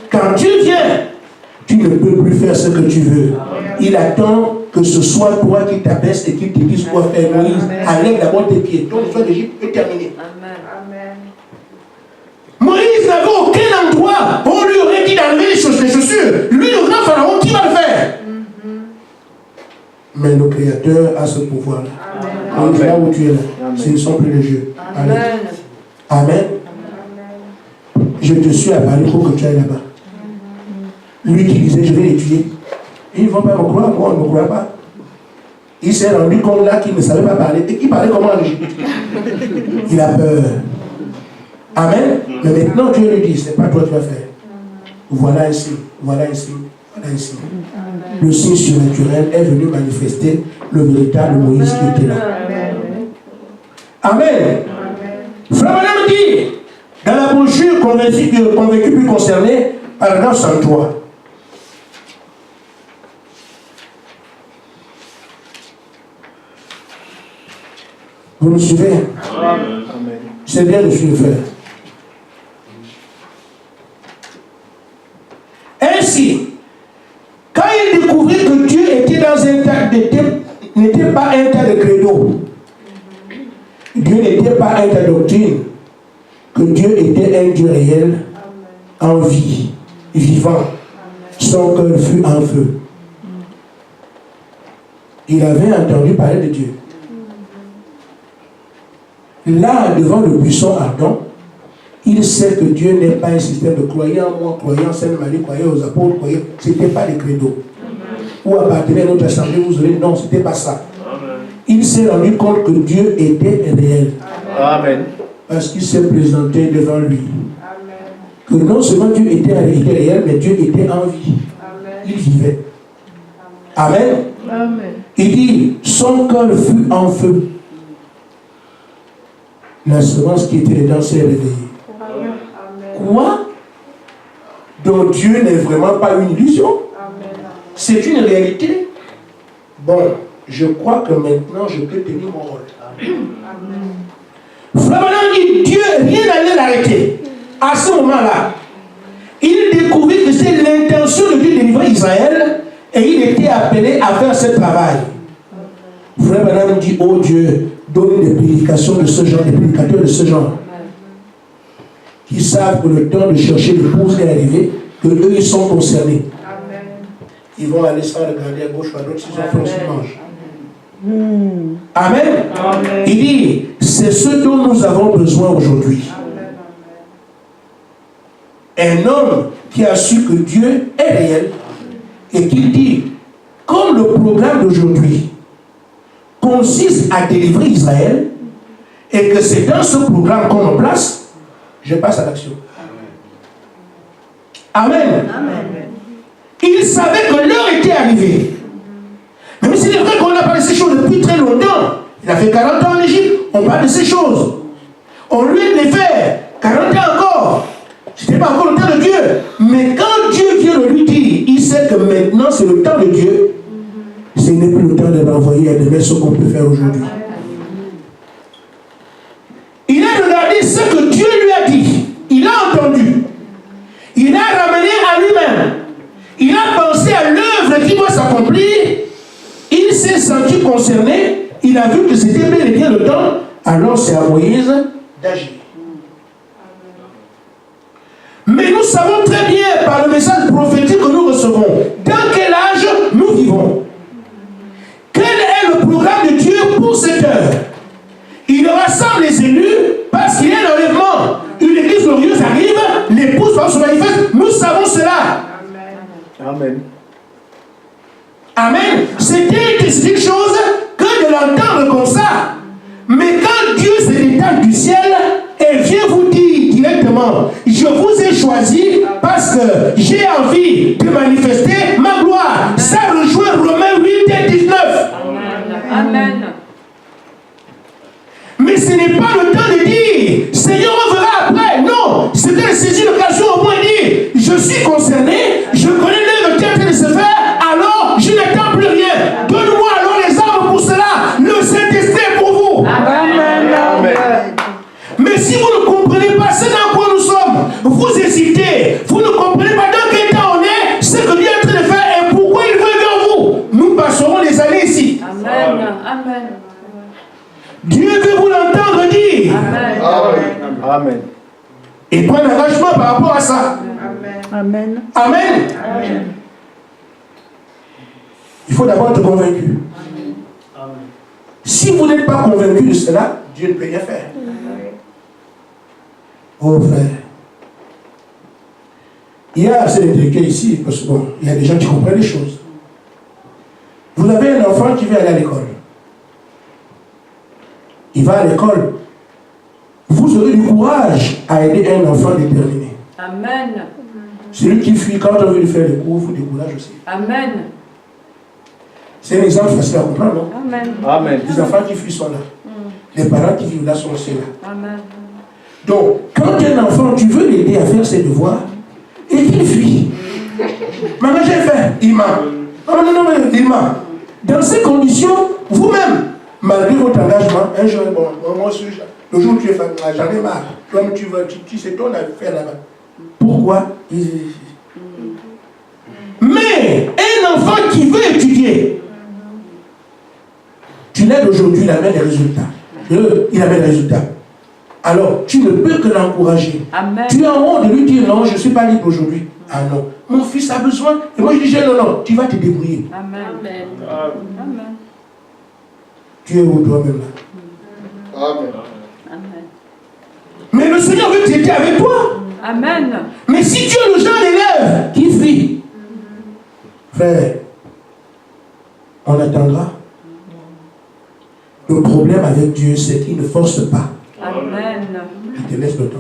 Quand Dieu vient, tu ne peux plus faire ce que tu veux. Il attend que ce soit toi qui t'abaisse et qui te dise quoi faire. Moïse, enlève d'abord tes pieds. Donc l'histoire d'Égypte est terminée. Moïse n'avait aucun endroit où on lui aurait dit d'enlever les chaussures. Lui, le grand pharaon, qui va le faire? Mais le Créateur a ce pouvoir-là. Donc là où tu es là, ce ne sont plus les jeux. Amen. Amen. Je te suis apparu pour que tu ailles là-bas. Lui qui disait, je vais les tuer. Ils ne vont pas me croire, moi on ne me croit pas. Il s'est rendu compte là qu'il ne savait pas parler. Et il parlait comment en Égypte? Il a peur. Amen. Mais maintenant Dieu lui dit, ce n'est pas toi qui vas faire. Voilà ici, voilà ici, voilà ici. Le signe surnaturel est venu manifester le véritable Moïse qui était là. Amen. Frère Madame dit, dans la brochure convaincu puis concerné, paragraphe 103. Vous me suivez? Amen. C'est bien de suivre. Ainsi, quand il découvrit que Dieu était dans un tas n'était pas un tas de credo, Dieu n'était pas un tas de doctrine, que Dieu était un Dieu réel, en vie, vivant, son cœur fut en feu. Il avait entendu parler de Dieu. Là, devant le buisson ardent, il sait que Dieu n'est pas un système de croyants, moi, croyants, Sainte-Marie, croyants aux apôtres, croyants. Ce n'était pas des credos. Ou appartenait à notre assemblée, vous aurez, non, ce n'était pas ça. Amen. Il s'est rendu compte que Dieu était réel. Amen. Parce qu'il s'est présenté devant lui. Amen. Que non seulement Dieu était réel, mais Dieu était en vie. Amen. Il vivait. Amen. Amen. Il dit, son cœur fut en feu. La semence qui était dedans s'est réveillée. Quoi? Donc Dieu n'est vraiment pas une illusion. C'est une réalité. Bon, je crois que maintenant je peux tenir mon rôle. Frère Madame dit, Dieu, rien n'allait l'arrêter. À ce moment-là, il découvrit que c'est l'intention de Dieu de délivrer Israël et il était appelé à faire ce travail. Frère Madame dit, oh Dieu, donne des prédications de ce genre, des prédicateurs de ce genre, qui savent que le temps de chercher l'épouse est arrivé, que eux ils sont concernés. Amen. Ils vont aller sans regarder à gauche ou à droite, s'ils ont fait aussi mange. Amen. Amen. Il dit, c'est ce dont nous avons besoin aujourd'hui. Un homme qui a su que Dieu est réel et qui dit, comme le programme d'aujourd'hui consiste à délivrer Israël et que c'est dans ce programme qu'on me place, je passe à l'action. Amen. Amen. Il savait que l'heure était arrivée. Mais c'est vrai qu'on a parlé de ces choses depuis très longtemps. Il a fait 40 ans en Égypte, on parle de ces choses. On lui a de les faire 40 ans encore. Ce n'était pas encore le temps de Dieu. Mais quand Dieu vient de lui dire, il sait que maintenant c'est le temps de Dieu. Ce n'est plus le temps de l'envoyer à demain ce qu'on peut faire aujourd'hui. Il a regardé ce que Dieu lui a dit. Il a entendu. Il a ramené à lui-même. Il a pensé à l'œuvre qui doit s'accomplir. Il s'est senti concerné. Il a vu que c'était bel et bien le temps. Alors c'est à Moïse d'agir. Mais nous savons très bien par le message prophétique que nous recevons dans quel âge nous vivons. Quel est le programme de Dieu pour cette heure? Il rassemble les élus parce qu'il y a un enlèvement. Une église glorieuse arrive, l'épouse va se manifester. Nous savons cela.
Amen.
Amen. C'est une chose que de l'entendre comme ça. Mais quand Dieu se détache du ciel et vient vous dire directement, je vous ai choisi parce que j'ai envie de manifester ma gloire. Ça rejoint Romains 8 et 19.
Amen.
Mais ce n'est pas le temps de dire, Seigneur, on verra après. Non, c'est de saisir l'occasion au moins dire, je suis concerné, je connais l'œuvre qui est en train de se faire, alors je n'attends plus rien. Donne-moi alors les armes pour cela. Le Saint-Esprit est pour vous.
Amen.
Amen.
Mais si vous ne comprenez pas ce dans quoi nous sommes, vous hésitez, vous ne comprenez pas dans quel temps on est, ce que Dieu est en train de faire et pourquoi il veut vers vous. Nous passerons des années ici.
Amen. Amen.
Dieu veut vous l'entendre dire.
Amen.
Amen.
Et prendre un engagement par rapport à ça.
Amen.
Amen. Il faut d'abord être convaincu. Si vous n'êtes pas convaincu de cela, Dieu ne peut rien faire. Oh frère. Il y a assez d'intellectuels ici, parce que bon, il y a des gens qui comprennent les choses. Vous avez un enfant qui veut aller à l'école. Il va à l'école. Vous aurez du courage à aider un enfant déterminé.
Amen.
Celui qui fuit quand on veut lui faire les cours, vous décourage aussi.
Amen.
C'est un exemple facile à comprendre, non?
Amen.
Amen.
Les enfants qui fuient sont là. Les parents qui vivent là sont aussi là.
Amen.
Donc, quand un enfant, tu veux l'aider à faire ses devoirs, et qu'il fuit. Maman, j'ai fait. Il ment. Oh, non, il ment. Dans ces conditions, vous-même, malgré votre engagement, un jour, bon, moi aussi, le jour où tu es fatigué, j'en ai marre. Comme tu veux, tu sais ton affaire là-bas. Pourquoi? Mais un enfant qui veut étudier, tu l'aides aujourd'hui, il amène des résultats. Il amène des résultats. Alors, tu ne peux que l'encourager.
Amen.
Tu as honte de lui dire non, je ne suis pas libre aujourd'hui. Ah non, mon fils a besoin. Et moi je dis non, non, tu vas te débrouiller.
Amen. Amen.
Tu es où toi-même là?
Amen.
Amen.
Mais le Seigneur veut t'aider avec toi.
Amen.
Mais si tu es le genre d'élève qui fuit, frère, on attendra. Le problème avec Dieu, c'est qu'il ne force pas.
Amen.
Il te laisse le temps.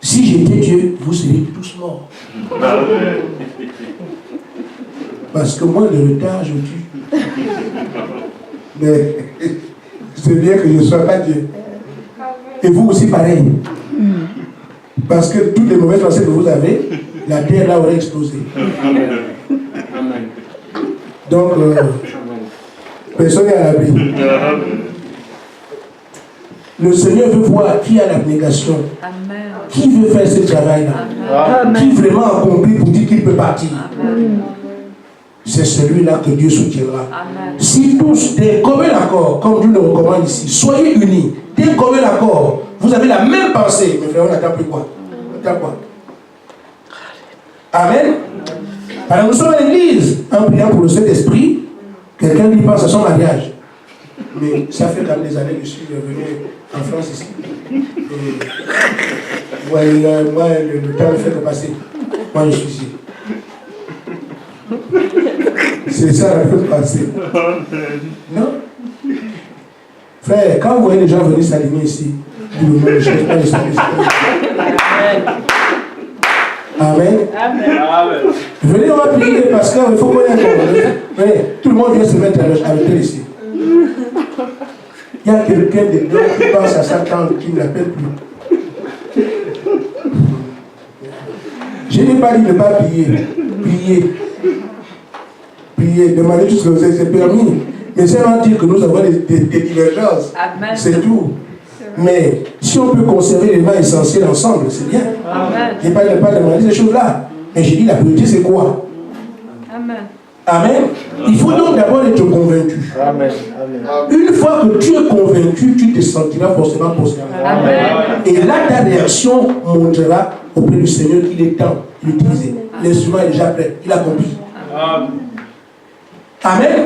Si j'étais Dieu, vous seriez tous morts. Parce que moi, le retard, je tue. Mais c'est bien que je ne sois pas Dieu. Et vous aussi, pareil. Parce que toutes les mauvaises pensées que vous avez, la terre là aurait explosé.
Amen.
Donc, personne n'est à l'abri. Le Seigneur veut voir qui a l'abnégation,
Amen.
qui veut faire ce travail-là,
Amen.
qui vraiment accomplit pour dire qu'il peut partir. C'est celui-là que Dieu soutiendra.
Amen.
Si tous, d'un commun accord, comme Dieu le recommande ici, soyez unis, d'un commun accord, vous avez la même pensée, mes frères, on n'attend plus quoi? On attend quoi? Amen. Alors nous sommes à l'église, en priant pour le Saint-Esprit, quelqu'un lui pense à son mariage. Mais ça fait quand même des années que je suis venu en France ici. Et, moi, le temps ne fait que passer. Moi, je suis ici. C'est ça la même pensée. Non? Frère, quand vous voyez les gens venir s'aligner ici, vous ne cherchez pas les services. Amen.
Amen.
Venez, on va prier parce qu'il faut qu'on ait un venez, tout le monde vient se mettre avec elle ici. Il y a quelqu'un de Dieu qui pense à Satan qui ne l'appelle plus. Je n'ai pas dit de ne pas prier. Prier. Prier. Demandez tout ce que vous avez, c'est permis. Mais c'est à dire que nous avons des divergences.
Amen.
C'est tout. Mais si on peut conserver les éléments essentiels ensemble, c'est bien.
Amen.
Je n'ai pas demandé ces choses-là. Mais j'ai dit la priorité, c'est quoi?
Amen.
Amen. Il faut donc d'abord être convaincu.
Amen.
Une fois que tu es convaincu, tu te sentiras forcément positif.
Amen.
Et là, ta réaction montrera auprès du Seigneur qu'il est temps d'utiliser. L'instrument est déjà prêt. Il a compris. Amen.
Amen.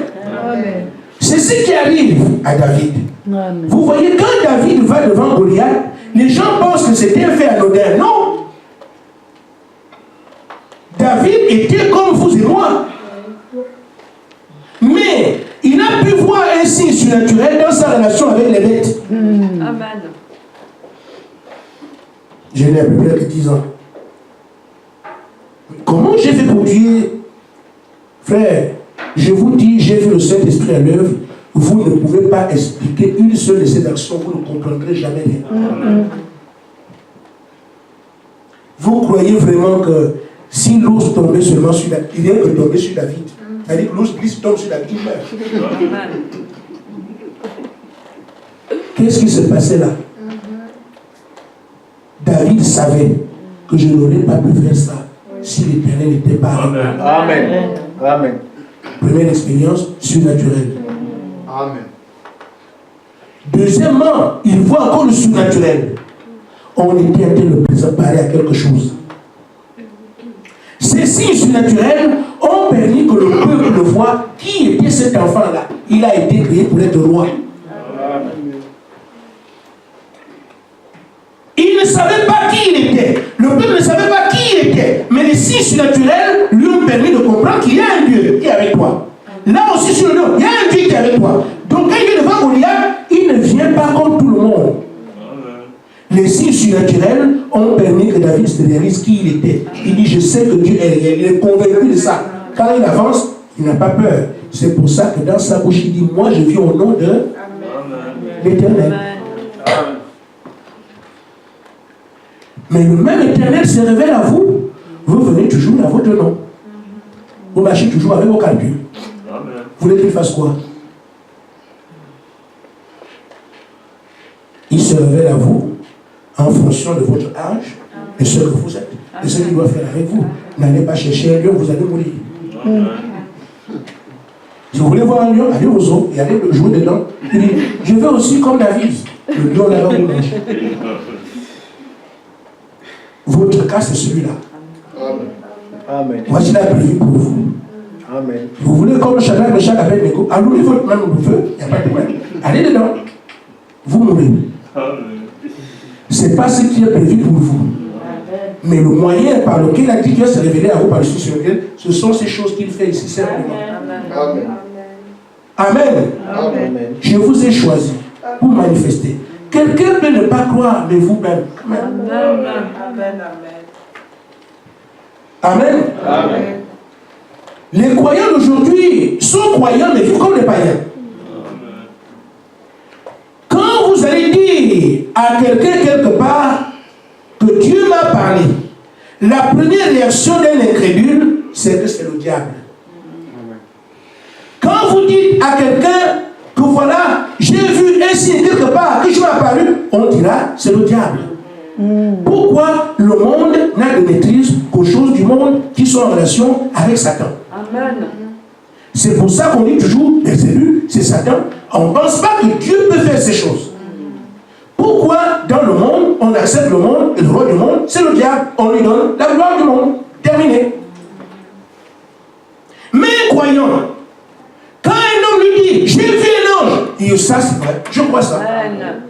C'est ce qui arrive à David.
Amen.
Vous voyez, quand David va devant Goliath, les gens pensent que c'était un fait anodin. Non. David était comme vous et moi. Mais il a pu voir un signe surnaturel dans sa relation avec les bêtes.
Amen.
Je n'ai à peu près que 10 ans. Comment j'ai fait pour tuer? Frère, je vous dis, j'ai vu le Saint-Esprit à l'œuvre. Vous ne pouvez pas expliquer une seule de ces actions, vous ne comprendrez jamais rien. Vous croyez vraiment que si l'os tombait seulement sur David, il vient que tomber sur David. C'est-à-dire que l'os glisse, tombe sur David, il meurt.
Amen.
Qu'est-ce qui se passait là? David savait que je n'aurais pas pu faire ça si l'Éternel n'était pas avec moi.
Amen. Amen.
Première expérience surnaturelle.
Amen.
Deuxièmement, il voit encore le surnaturel. On était en train de le préparer à quelque chose. Ces signes surnaturels ont permis que le peuple voie qui était cet enfant-là. Il a été créé pour être roi. Il ne savait pas qui il était. Le peuple ne savait pas qui il était. Mais les signes surnaturels lui ont permis de comprendre qu'il y a un Dieu qui est avec toi. Là aussi sur le dos, il y a un Dieu qui est avec toi. Donc quand il vient devant Goliath, il ne vient pas comme tout le monde. Les signes surnaturels ont permis que David se réalise qui il était. Il dit, je sais que Dieu est réel. Il est convaincu de ça. Quand il avance, il n'a pas peur. C'est pour ça que dans sa bouche, il dit, moi je vis au nom de l'Éternel. Mais le même Éternel se révèle à vous. Vous venez toujours à votre nom. Vous marchez toujours avec vos calculs. Vous voulez qu'il fasse quoi? Il se révèle à vous en fonction de votre âge et ce que vous êtes et ce qu'il doit faire avec vous. N'allez pas chercher un lion, vous allez mourir. Si vous voulez voir un lion, allez au zoo et allez jouer dedans. Il dit, je veux aussi comme David. Le lion là-bas vous mange. Votre cas, c'est celui-là.
Amen.
Voici la prévue pour vous.
Amen.
Vous voulez comme Shadrach, Meshach, Abednego, allumez votre main au feu, il n'y a pas de problème. Allez dedans. Vous mourrez. Ce n'est pas ce qui est prévu pour vous. Mais le moyen par lequel la Dieu se révéler à vous par le Saint-Esprit, ce sont ces choses qu'il fait ici simplement.
Amen.
Amen.
Amen.
Je vous ai choisi pour manifester. Quelqu'un peut ne pas croire, mais vous-même. Amen.
Amen.
Les croyants d'aujourd'hui sont croyants, mais vivent comme les païens. Quand vous allez dire à quelqu'un quelque part que Dieu m'a parlé, la première réaction d'un incrédule, c'est que c'est le diable. Quand vous dites à quelqu'un que voilà, j'ai vu un signe quelque part, que je m'ai apparu, on dira c'est le diable. Pourquoi le monde n'a de maîtrise qu'aux choses du monde qui sont en relation avec Satan?
Amen.
C'est pour ça qu'on dit toujours, les élus, c'est Satan. On ne pense pas que Dieu peut faire ces choses. Pourquoi dans le monde, on accepte le monde et le roi du monde, c'est le diable. On lui donne la gloire du monde. Terminé. Mais croyant, quand un homme lui dit, j'ai vu un ange, il dit, ça c'est vrai, je crois ça.
Amen.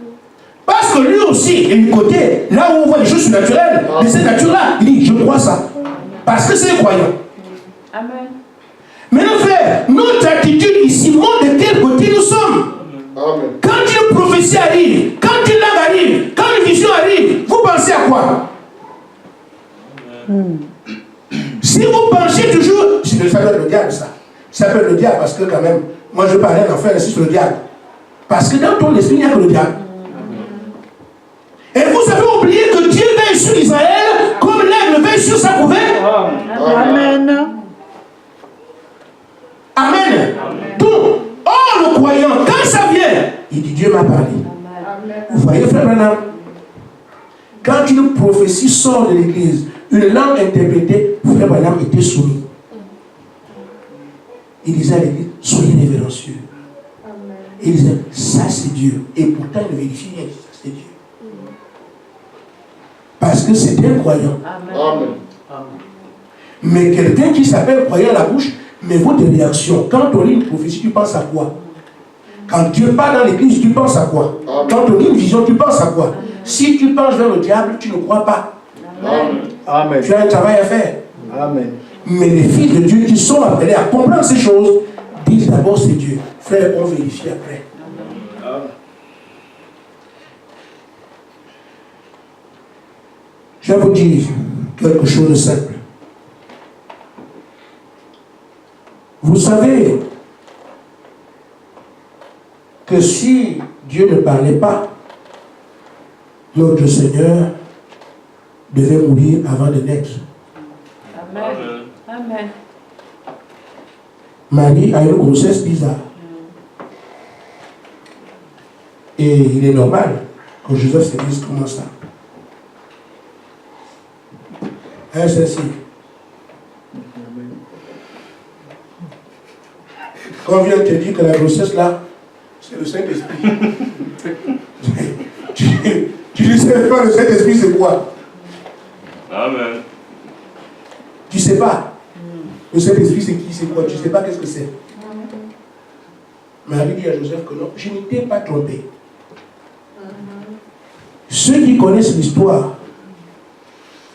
Parce que lui aussi, il est du côté, là où on voit les choses surnaturelles, de cette nature-là, il dit, je crois ça. Parce que c'est un croyant.
Amen.
Maintenant, frère, notre attitude ici montre de quel côté nous sommes.
Amen.
Quand une prophétie arrive, quand une langue arrive, quand une vision arrive, vous pensez à quoi? Si vous pensez toujours, ça peut être le diable, ça. Ça peut être le diable, parce que quand même, moi je parlais d'en faire ainsi sur le diable. Parce que dans ton esprit, il n'y a que le diable. Et vous avez oublié que Dieu veille sur Israël comme l'aigle veille sur sa couverte.
Amen.
Amen. Donc, le croyant, quand ça vient, il dit Dieu m'a parlé. Vous voyez, frère Branham, quand une prophétie sort de l'église, une langue interprétée, frère Branham était soumis. Il disait à l'église, soyez révérencieux. Il disait, ça c'est Dieu. Et pourtant, il vérifie bien, ça c'est Dieu. Parce que c'est un croyant.
Amen.
Mais quelqu'un qui s'appelle croyant à la bouche, mais votre réaction, quand on lit une prophétie, tu penses à quoi? Quand Dieu parle dans l'église, tu penses à quoi? Quand on lit une vision, tu penses à quoi? Si tu penses vers le diable, tu ne crois pas.
Amen.
Tu as un travail à faire.
Amen.
Mais les fils de Dieu qui sont appelés à comprendre ces choses, disent d'abord c'est Dieu. Frère, on vérifie après. Je vais vous dire quelque chose de simple. Vous savez que si Dieu ne parlait pas, notre Seigneur devait mourir avant de naître.
Amen. Amen.
Marie a une grossesse bizarre. Et il est normal que Joseph se dise comment ça. Hein, celle-ci. Quand on vient de te dire que la grossesse là, c'est le Saint-Esprit. Tu ne sais pas le Saint-Esprit c'est quoi?
Amen.
Tu ne sais pas. Le Saint-Esprit c'est qui, c'est quoi? Tu ne sais pas qu'est-ce que c'est. Marie dit à Joseph que non, je ne t'ai pas trompé. Ceux qui connaissent l'histoire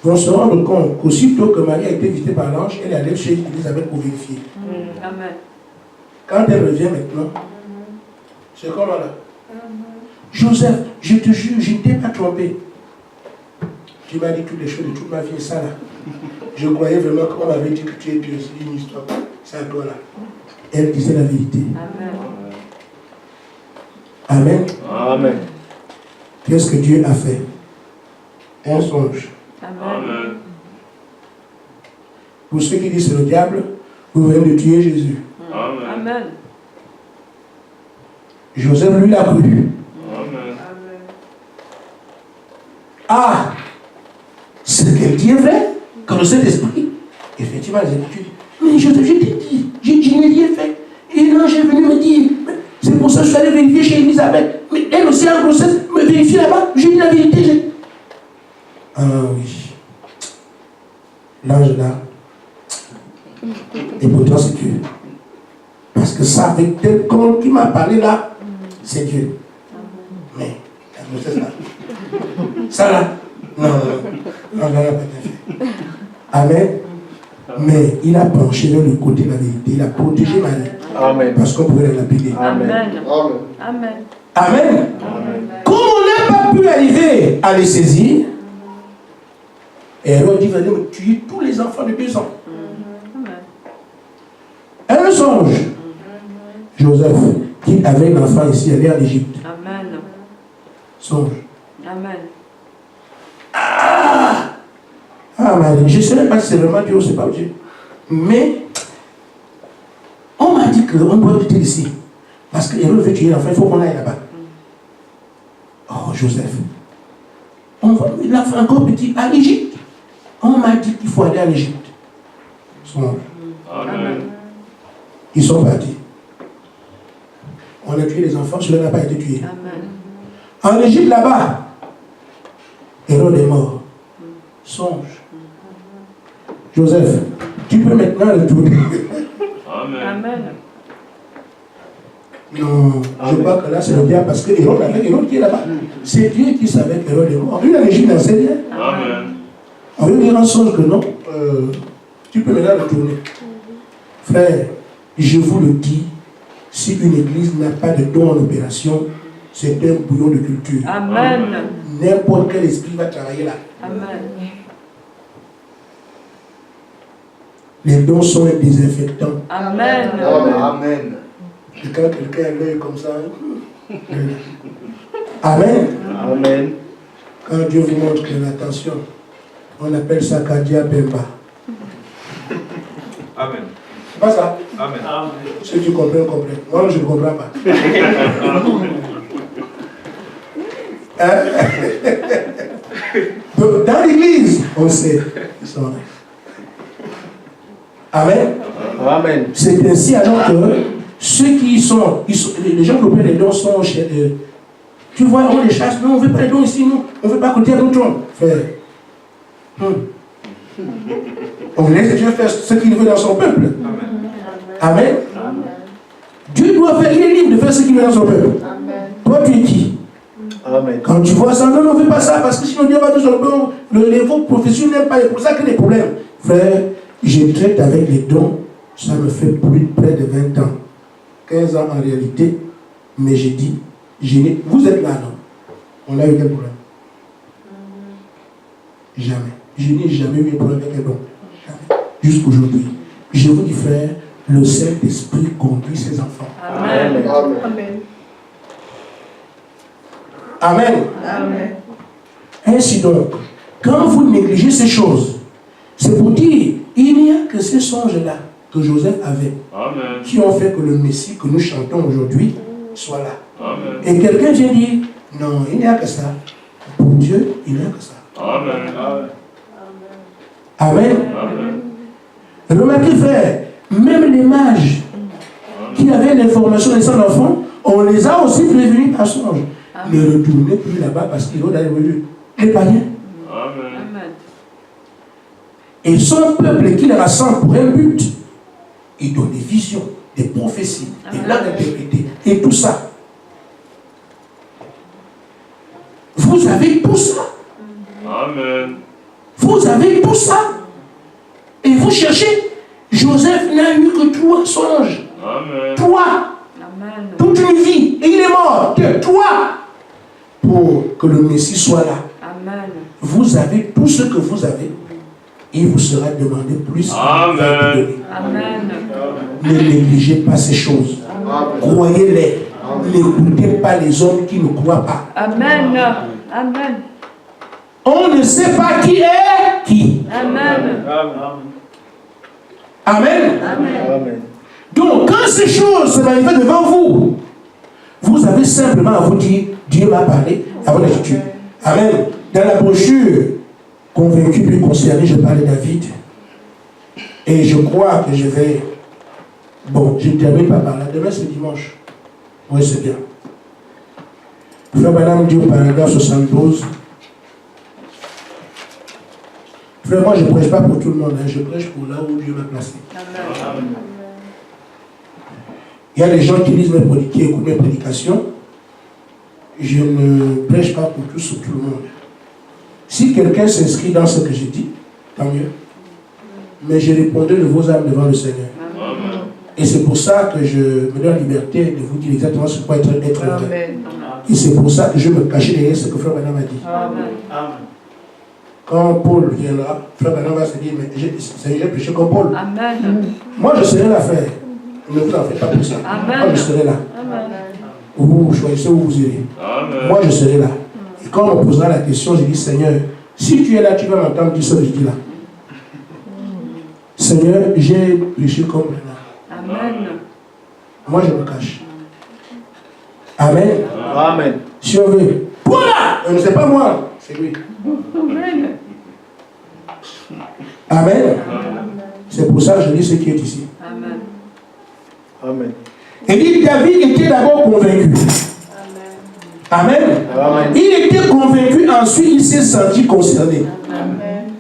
vont se rendre compte qu'aussitôt que Marie a été visitée par l'ange, elle est allée chez Élisabeth pour vérifier.
Amen.
Quand elle revient maintenant, c'est comment là? Joseph, je te jure, je ne t'ai pas trompé. Tu m'as dit toutes les choses de toute ma vie, et ça là. Je croyais vraiment qu'on m'avait dit que tu es pieuse, une histoire. C'est à toi là. Elle disait la vérité.
Amen.
Amen.
Amen.
Qu'est-ce que Dieu a fait? Un songe.
Amen.
Pour ceux qui disent c'est le diable, vous venez de tuer Jésus.
Amen.
Joseph lui l'a cru.
Amen.
Ah, ce qu'elle dit est vrai, quand le Saint-Esprit, effectivement, les Écritures disent, mais Joseph, je t'ai dit, je n'ai rien fait. Et l'ange est venu me dire, c'est pour ça que je suis allé vérifier chez Élisabeth. Mais elle aussi a une grossesse, me vérifie là-bas, j'ai dit la vérité. Ah oui. L'ange là. Et pourtant c'est Dieu. Parce que ça, avec tel con qui m'a parlé là, c'est Dieu. Mais la grossesse là. Ça là. Non, pas bien fait. Amen. Mais il a penché vers le côté de la vérité. Il a protégé Marie.
Amen.
Parce qu'on pouvait la lapider.
Amen.
Amen.
Amen.
Amen. Comme on n'a pas pu arriver à les saisir, et alors dit, va me tuer tous les enfants de 2 ans. Un songe. Joseph, qui avait un enfant ici, allait en Égypte.
Amen.
Songe.
Amen.
Ah, Marie, je ne sais même pas si c'est vraiment Dieu ou c'est pas Dieu. Mais, on m'a dit qu'on doit quitter ici. Parce qu'Hérode veut tuer l'enfant, il faut qu'on aille là-bas. Oh, Joseph. On va l'enfant encore petit à l'Égypte. On m'a dit qu'il faut aller en Égypte. Songe.
Amen.
Ils sont partis. On a tué les enfants, celui-là n'a pas été tué.
Amen.
En Égypte, là-bas, Hérode est mort. Songe. Joseph, tu peux maintenant retourner.
Amen.
Amen.
Non, je crois que là, c'est le diable parce que Hérode, avec Hérode qui est là-bas, c'est Dieu qui savait qu'Hérode est mort. Lui, en Égypte, il n'en sait rien.
Amen.
On veut dire en songe que non, tu peux maintenant retourner. Frère, je vous le dis, si une église n'a pas de don en opération, c'est un bouillon de culture.
Amen.
N'importe quel esprit va travailler là.
Amen.
Les dons sont un désinfectant.
Amen.
Amen.
Et quand quelqu'un a l'œil comme ça, Amen.
Amen.
Quand Dieu vous montre que l'attention, on appelle ça Kadia Bemba.
Amen.
C'est pas ça?
Amen.
Ceux qui comprennent, comprennent. Moi, je ne comprends pas. Hein? Donc, dans l'église, on sait. Ils sont là. Amen.
Amen.
C'est ainsi alors que ceux qui sont les gens qui opèrent les dons sont chez tu vois, on les chasse, non, on ne veut pas les dons ici, nous, on ne veut pas côté à notre tronc. Frère. On laisse Dieu faire ce qu'il veut dans son peuple. Amen. Dieu doit faire, il est libre de faire ce qu'il veut dans son peuple. Toi, tu es qui?
Amen.
Quand tu vois ça, non, on ne veut pas ça, parce que sinon Dieu va tout sur le peuple. Les faux professionnels n'aiment pas, c'est pour ça qu'il y a des problèmes. Frère, Je traite avec les dons, ça me fait près de 20 ans. 15 ans en réalité, mais j'ai dit, vous êtes là, non? On a eu quel problème? Jamais. Je n'ai jamais eu un problème avec les dons. Jamais. Jusqu'aujourd'hui. Je vous dis, frère, le Saint-Esprit conduit ses enfants.
Amen.
Amen.
Amen.
Amen.
Ainsi donc, quand vous négligez ces choses, c'est pour dire, il n'y a que ces songes-là que Joseph avait,
Amen.
qui ont fait que le Messie que nous chantons aujourd'hui soit là.
Amen.
Et quelqu'un vient dire, non, il n'y a que ça. Pour Dieu, il n'y a que ça.
Amen.
Amen.
Amen.
Remarquez, frère, même les mages qui avaient l'information de son enfant, on les a aussi prévenus par songe. Ne retournez plus là-bas parce qu'ils ont d'aller les païens.
Amen.
Amen.
Et son peuple qui les rassemble pour un but, il donne des visions, des prophéties, des langues interprétées et tout ça. Vous avez tout ça.
Amen.
Vous avez tout ça. Et vous cherchez. Joseph n'a eu que 3 songes.
Amen.
3.
Amen.
Toute une vie. Et il est mort. 3. Pour que le Messie soit là.
Amen.
Vous avez tout ce que vous avez. Il vous sera demandé plus.
Amen.
Amen.
Ne négligez pas ces choses. Croyez-les. N'écoutez pas les hommes qui ne croient pas.
Amen. Amen.
On ne sait pas qui est qui.
Amen.
Amen.
Amen.
Donc, quand ces choses se manifestent devant vous, vous avez simplement à vous dire, Dieu m'a parlé à votre attitude. Amen. Dans la brochure, convaincu plus concerné, je parlais David. Et je crois que je vais... Bon, je ne termine pas par là. Demain, c'est dimanche. Oui, c'est bien. Frère Madame dit au paragraphe 72. Frère, moi, je ne prêche pas pour tout le monde. Hein. Je prêche pour là où Dieu m'a placé.
Amen.
Il y a des gens qui lisent qui écoutent mes prédications. Je ne prêche pas pour tous ou tout le monde. Si quelqu'un s'inscrit dans ce que je dis, tant mieux. Mais je répondrai de vos âmes devant le Seigneur.
Amen.
Et c'est pour ça que je me donne la liberté de vous dire exactement ce qu'est être vrai.
Amen.
Et c'est pour ça que je me cachais derrière ce que Frère Madame a dit.
Amen.
Quand Paul viendra, Frère Madame va se dire, mais j'ai prêché comme Paul.
Amen.
Moi, je serai là, frère. Ne vous en faites pas pour ça.
Amen.
Moi, je serai là.
Amen.
Vous choisissez où vous irez.
Amen.
Moi, je serai là. Et quand on me posera la question, je dis, Seigneur, si tu es là, tu vas m'entendre dire ce que je dis là. Seigneur, j'ai prêché comme Bernard.
Amen.
Moi, je me cache. Amen.
Amen.
Si on veut, voilà, ne c'est pas moi, c'est lui.
Amen.
Amen. C'est pour ça que je dis ce qui est ici.
Amen.
Amen.
Et dit, David était d'abord convaincu. Amen.
Amen.
Il était convaincu, ensuite il s'est senti concerné.
Amen.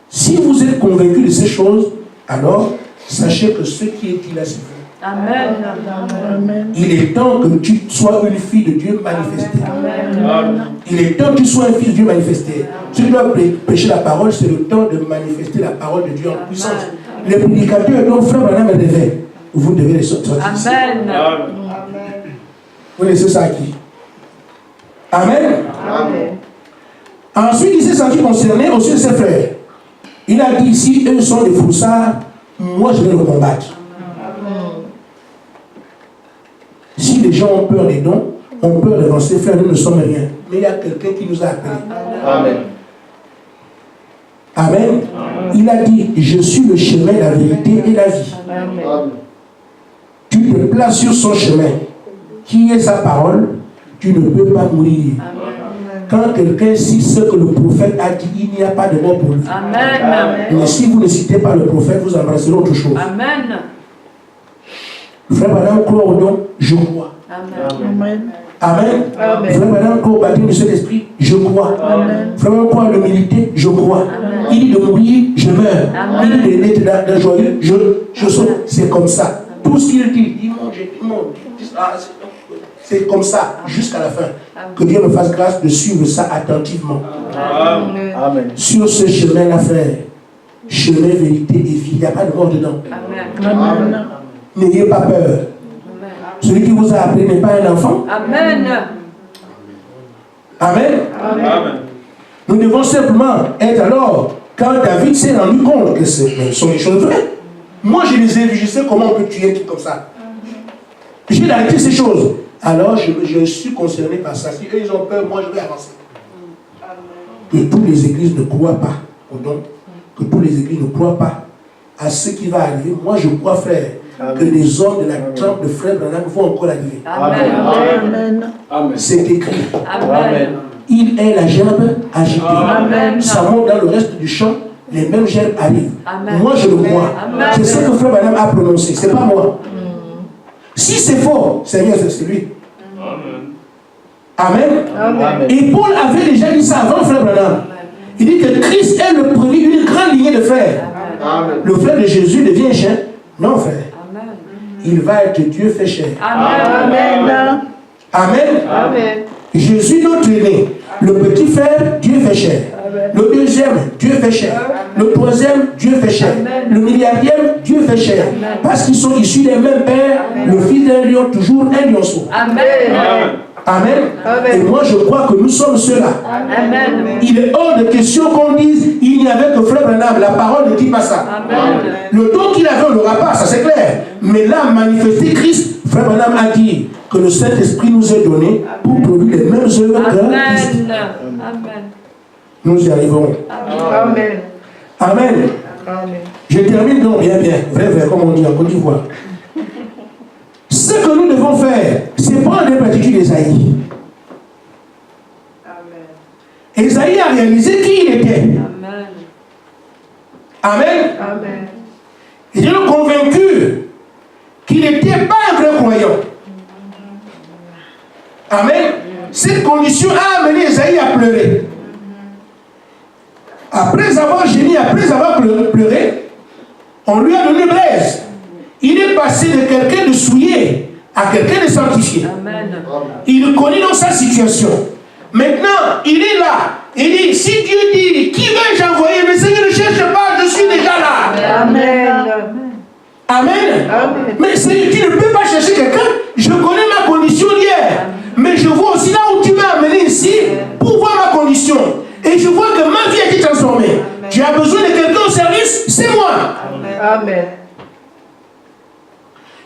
Si vous êtes convaincu de ces choses, alors sachez que ce qui est dit là, c'est vrai.
Amen.
Amen.
Il est temps que tu sois une fille de Dieu manifestée.
Amen.
Il est temps que tu sois un fils de Dieu manifesté. Si tu dois prêcher la parole, c'est le temps de manifester la parole de Dieu en puissance. Les prédicateurs dont Frère Branham est levé, vous devez les sortir.
Amen.
Vous laissez ça à qui? Amen.
Amen.
Ensuite, il s'est senti concerné aussi de ses frères. Il a dit, si eux sont des foussards, moi je vais le combattre. Si les gens ont peur des dons, ont peur d'avancer, frère, nous ne sommes rien. Mais il y a quelqu'un qui nous a appelés.
Amen.
Amen. Il a dit, je suis le chemin, la vérité et la vie.
Amen.
Tu te places sur son chemin, qui est sa parole, tu ne peux pas mourir. Quand quelqu'un cite ce que le prophète a dit, il n'y a pas de mort pour lui.
Amen.
Mais si vous ne citez pas le prophète, vous embrasserez autre chose.
Amen.
Frère Madame croit au don, je crois.
Amen.
Amen.
Amen.
Frère Madame croit au baptême du Saint-Esprit, je crois.
Amen.
Frère Madame croit à l'humilité, je crois. Il dit de mourir, je meurs.
Amen.
Il dit d'être d'un joyeux, je saute. C'est comme ça. Tout ce qu'il dit, c'est comme ça jusqu'à la fin. Que Dieu me fasse grâce de suivre ça attentivement.
Amen.
Sur ce chemin-là, frère, chemin, vérité et vie. Il n'y a pas de mort dedans.
Amen.
Amen.
N'ayez pas peur. Celui qui vous a appelé n'est pas un enfant.
Amen.
Amen.
Amen.
Nous devons simplement être alors, quand David s'est rendu compte que ce sont des choses vraies. Moi, je les ai vues, je sais comment on peut tuer un truc comme ça. J'ai arrêté ces choses. Alors, je suis concerné par ça. Si eux, ils ont peur, moi, je vais avancer. Que toutes les églises ne croient pas au don. Que toutes les églises ne croient pas à ce qui va arriver. Moi, je crois, frère, que les hommes de la trempe de frère Branham vont encore arriver.
Amen.
Amen.
Amen.
C'est écrit.
Amen.
Il est la gerbe agitée.
Amen.
Ça monte dans le reste du champ, les mêmes gerbes arrivent.
Amen.
Moi, je le crois.
Amen.
C'est ce que frère Branham a prononcé, c'est pas moi. Si c'est faux, Seigneur, c'est lui.
Amen.
Amen.
Amen.
Et Paul avait déjà dit ça avant frère Branham. Il dit que Christ est le premier d'une grande lignée de frères.
Amen.
Le frère de Jésus devient chien. Non, frère.
Amen.
Il va être Dieu fait chair.
Amen.
Amen.
Amen.
Amen.
Jésus, notre aîné. Le petit frère, Dieu fait chair. Le deuxième, Dieu fait chair. Le troisième, Dieu fait chair. Le milliardième, Dieu fait chair. Parce qu'ils sont issus des mêmes pères, le fils d'un lion, toujours un lionceau.
Amen.
Amen. Et moi, je crois que nous sommes ceux-là.
Amen.
Il est hors de question qu'on dise il n'y avait que frère Branham. La parole ne dit pas ça.
Amen.
Le don qu'il avait, on ne l'aura pas, ça c'est clair. Mais là, manifester Christ, frère Branham a dit que le Saint-Esprit nous est donné pour produire les mêmes œuvres que Christ.
Amen.
Nous y arriverons.
Amen.
Amen.
Amen.
Je termine donc bien, vrai, comme on dit en Côte d'Ivoire. Ce que nous devons faire, c'est prendre des platitudes d'Ésaïe. Ésaïe a réalisé qui il était.
Amen.
Amen.
Amen.
Il est convaincu qu'il n'était pas un vrai croyant. Amen. Cette condition a amené Ésaïe à pleurer. Après avoir gémi, après avoir pleuré, on lui a donné Blaise. Il est passé de quelqu'un de souillé à quelqu'un de sanctifié.
Amen.
Il connaît dans sa situation. Maintenant, il est là. Il dit, si Dieu dit, qui vais-je envoyer? Mais Seigneur, ne cherche pas, je suis déjà là.
Amen.
Amen.
Amen.
Mais Seigneur, tu ne peux pas chercher quelqu'un. Je connais ma condition d'hier. Mais je vois aussi là où tu m'as amené ici pour voir ma condition. Et je vois que ma vie a été transformée. Tu as besoin de quelqu'un au service, c'est moi.
Amen.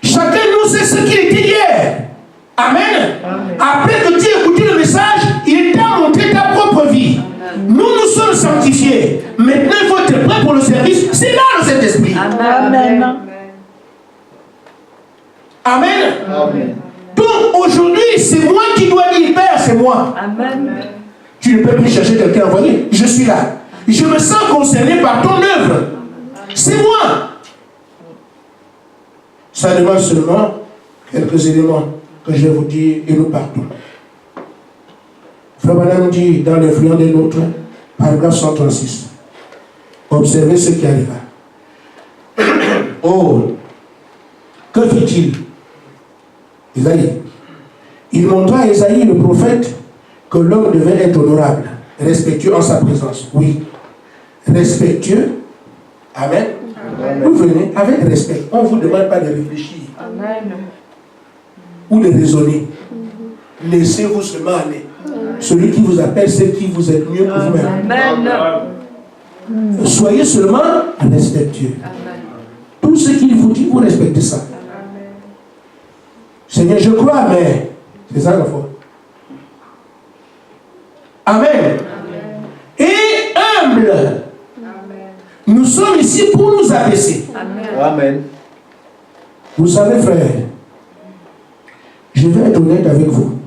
Chacun de nous sait ce qu'il était hier. Amen. Après que tu aies écouté le message, il t'a montré ta propre vie. Nous sommes sanctifiés. Maintenant, il faut être prêt pour le service. C'est là le Saint-Esprit.
Amen.
Amen.
Amen.
Donc aujourd'hui, c'est moi qui dois dire, Père, c'est moi.
Amen.
Tu ne peux plus chercher quelqu'un à envoyer. Je suis là. Je me sens concerné par ton œuvre. C'est moi. Ça demande seulement quelques éléments que je vais vous dire et nous partons. Frère Branham dit dans l'influence des nôtres, paragraphe 136, observez ce qui arriva. Oh, que fit-il? Isaïe. Il montra à Isaïe le prophète que l'homme devait être honorable, respectueux en sa présence. Oui, respectueux. Amen. Vous venez avec respect. On ne vous demande pas de réfléchir
Amen.
ou de raisonner. Laissez-vous seulement aller. Celui qui vous appelle, c'est qui vous êtes mieux que vous-même.
Amen.
Soyez seulement respectueux.
Amen.
Tout ce qu'il vous dit, vous respectez ça. Seigneur, je crois, mais c'est ça la foi. Amen. Et humble. Nous sommes ici pour nous abaisser.
Amen.
Vous savez, frère, je vais être honnête avec vous.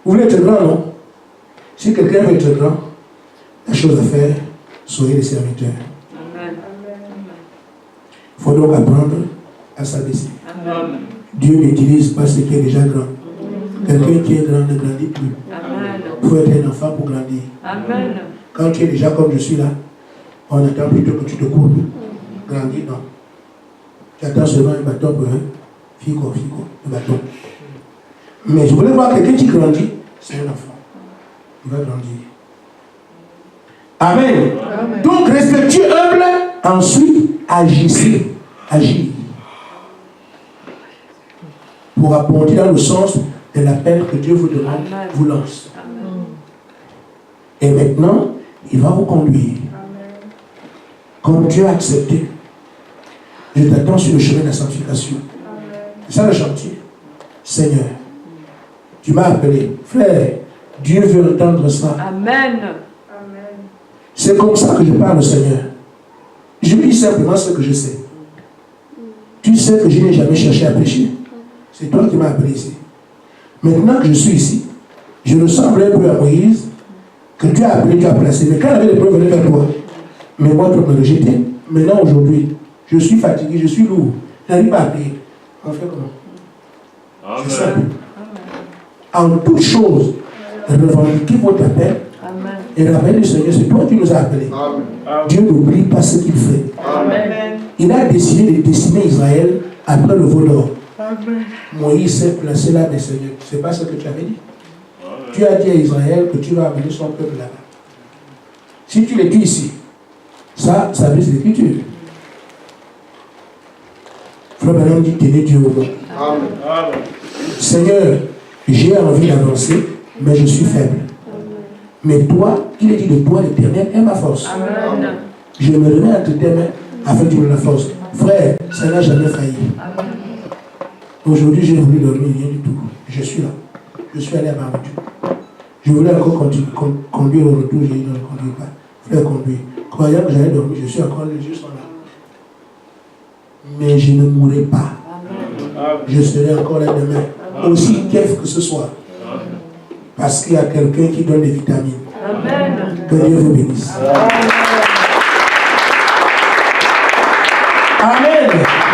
Vous voulez être grand, non? Si quelqu'un veut être grand, la chose à faire, soyez des serviteurs.
Amen.
Il faut donc apprendre à s'abaisser. Dieu n'utilise pas ce qui est déjà grand. Quelqu'un qui est grand ne grandit plus.
Amen.
Il faut être un enfant pour grandir.
Amen.
Quand tu es déjà comme je suis là, on attend plutôt que tu te courbes. Grandir, non. Tu attends seulement un bâton pour un figo, un bâton. Mais je voulais voir quelqu'un qui grandit, c'est un enfant. Il va grandir. Amen.
Amen.
Donc, respectueux, humble, ensuite, agissez. Agir. Pour abonder dans le sens de l'appel que Dieu vous demande,
Amen.
vous lance.
Amen.
Et maintenant, il va vous conduire. Comme Dieu a accepté, je t'attends sur le chemin de la sanctification. C'est ça le chantier. Seigneur, tu m'as appelé. Frère, Dieu veut entendre ça.
Amen.
C'est comme ça que je parle au Seigneur. Je lui dis simplement ce que je sais. Tu sais que je n'ai jamais cherché à pécher. C'est toi qui m'as appelé ici. Maintenant que je suis ici, je ressemble un peu à Moïse, que tu as appelé, tu as placé. Mais quand il avait les preuves venaient vers toi, mais moi tu me rejetais. Maintenant aujourd'hui, je suis fatigué, je suis lourd. Je n'arrive pas à prier. On fait comment? C'est simple. En toute chose, revendiquez votre appel.
Amen.
Et rappelez le Seigneur, c'est toi qui nous as appelés. Dieu n'oublie pas ce qu'il fait.
Amen.
Il a décidé de destiner Israël après le veau d'or. Moïse s'est placé là des Seigneurs. C'est pas ce que tu avais dit. Tu as dit à Israël que tu vas amener son peuple là-bas. Si tu l'écris ici, ça veut dire l'écriture. Frère Branham dit, tenez Dieu au nom. Seigneur, j'ai envie d'avancer, mais je suis faible. Mais toi, il est dit de toi, l'Éternel est ma force.
Amen.
Je me remets entre tes mains afin que tu me la force. Frère, ça n'a jamais failli. Aujourd'hui, j'ai voulu dormir, rien du tout. Je suis là. Je suis allé à Marmaduke. Je voulais encore conduire au retour, j'ai dit non, ne conduis pas. Frère, conduire. Croyant que j'allais dormir, je suis encore, les yeux sont là. Mais je ne mourrai pas. Je serai encore là demain. Aussi kef que ce soit. Parce qu'il y a quelqu'un qui donne des vitamines.
Amen.
Que Dieu vous bénisse. Amen.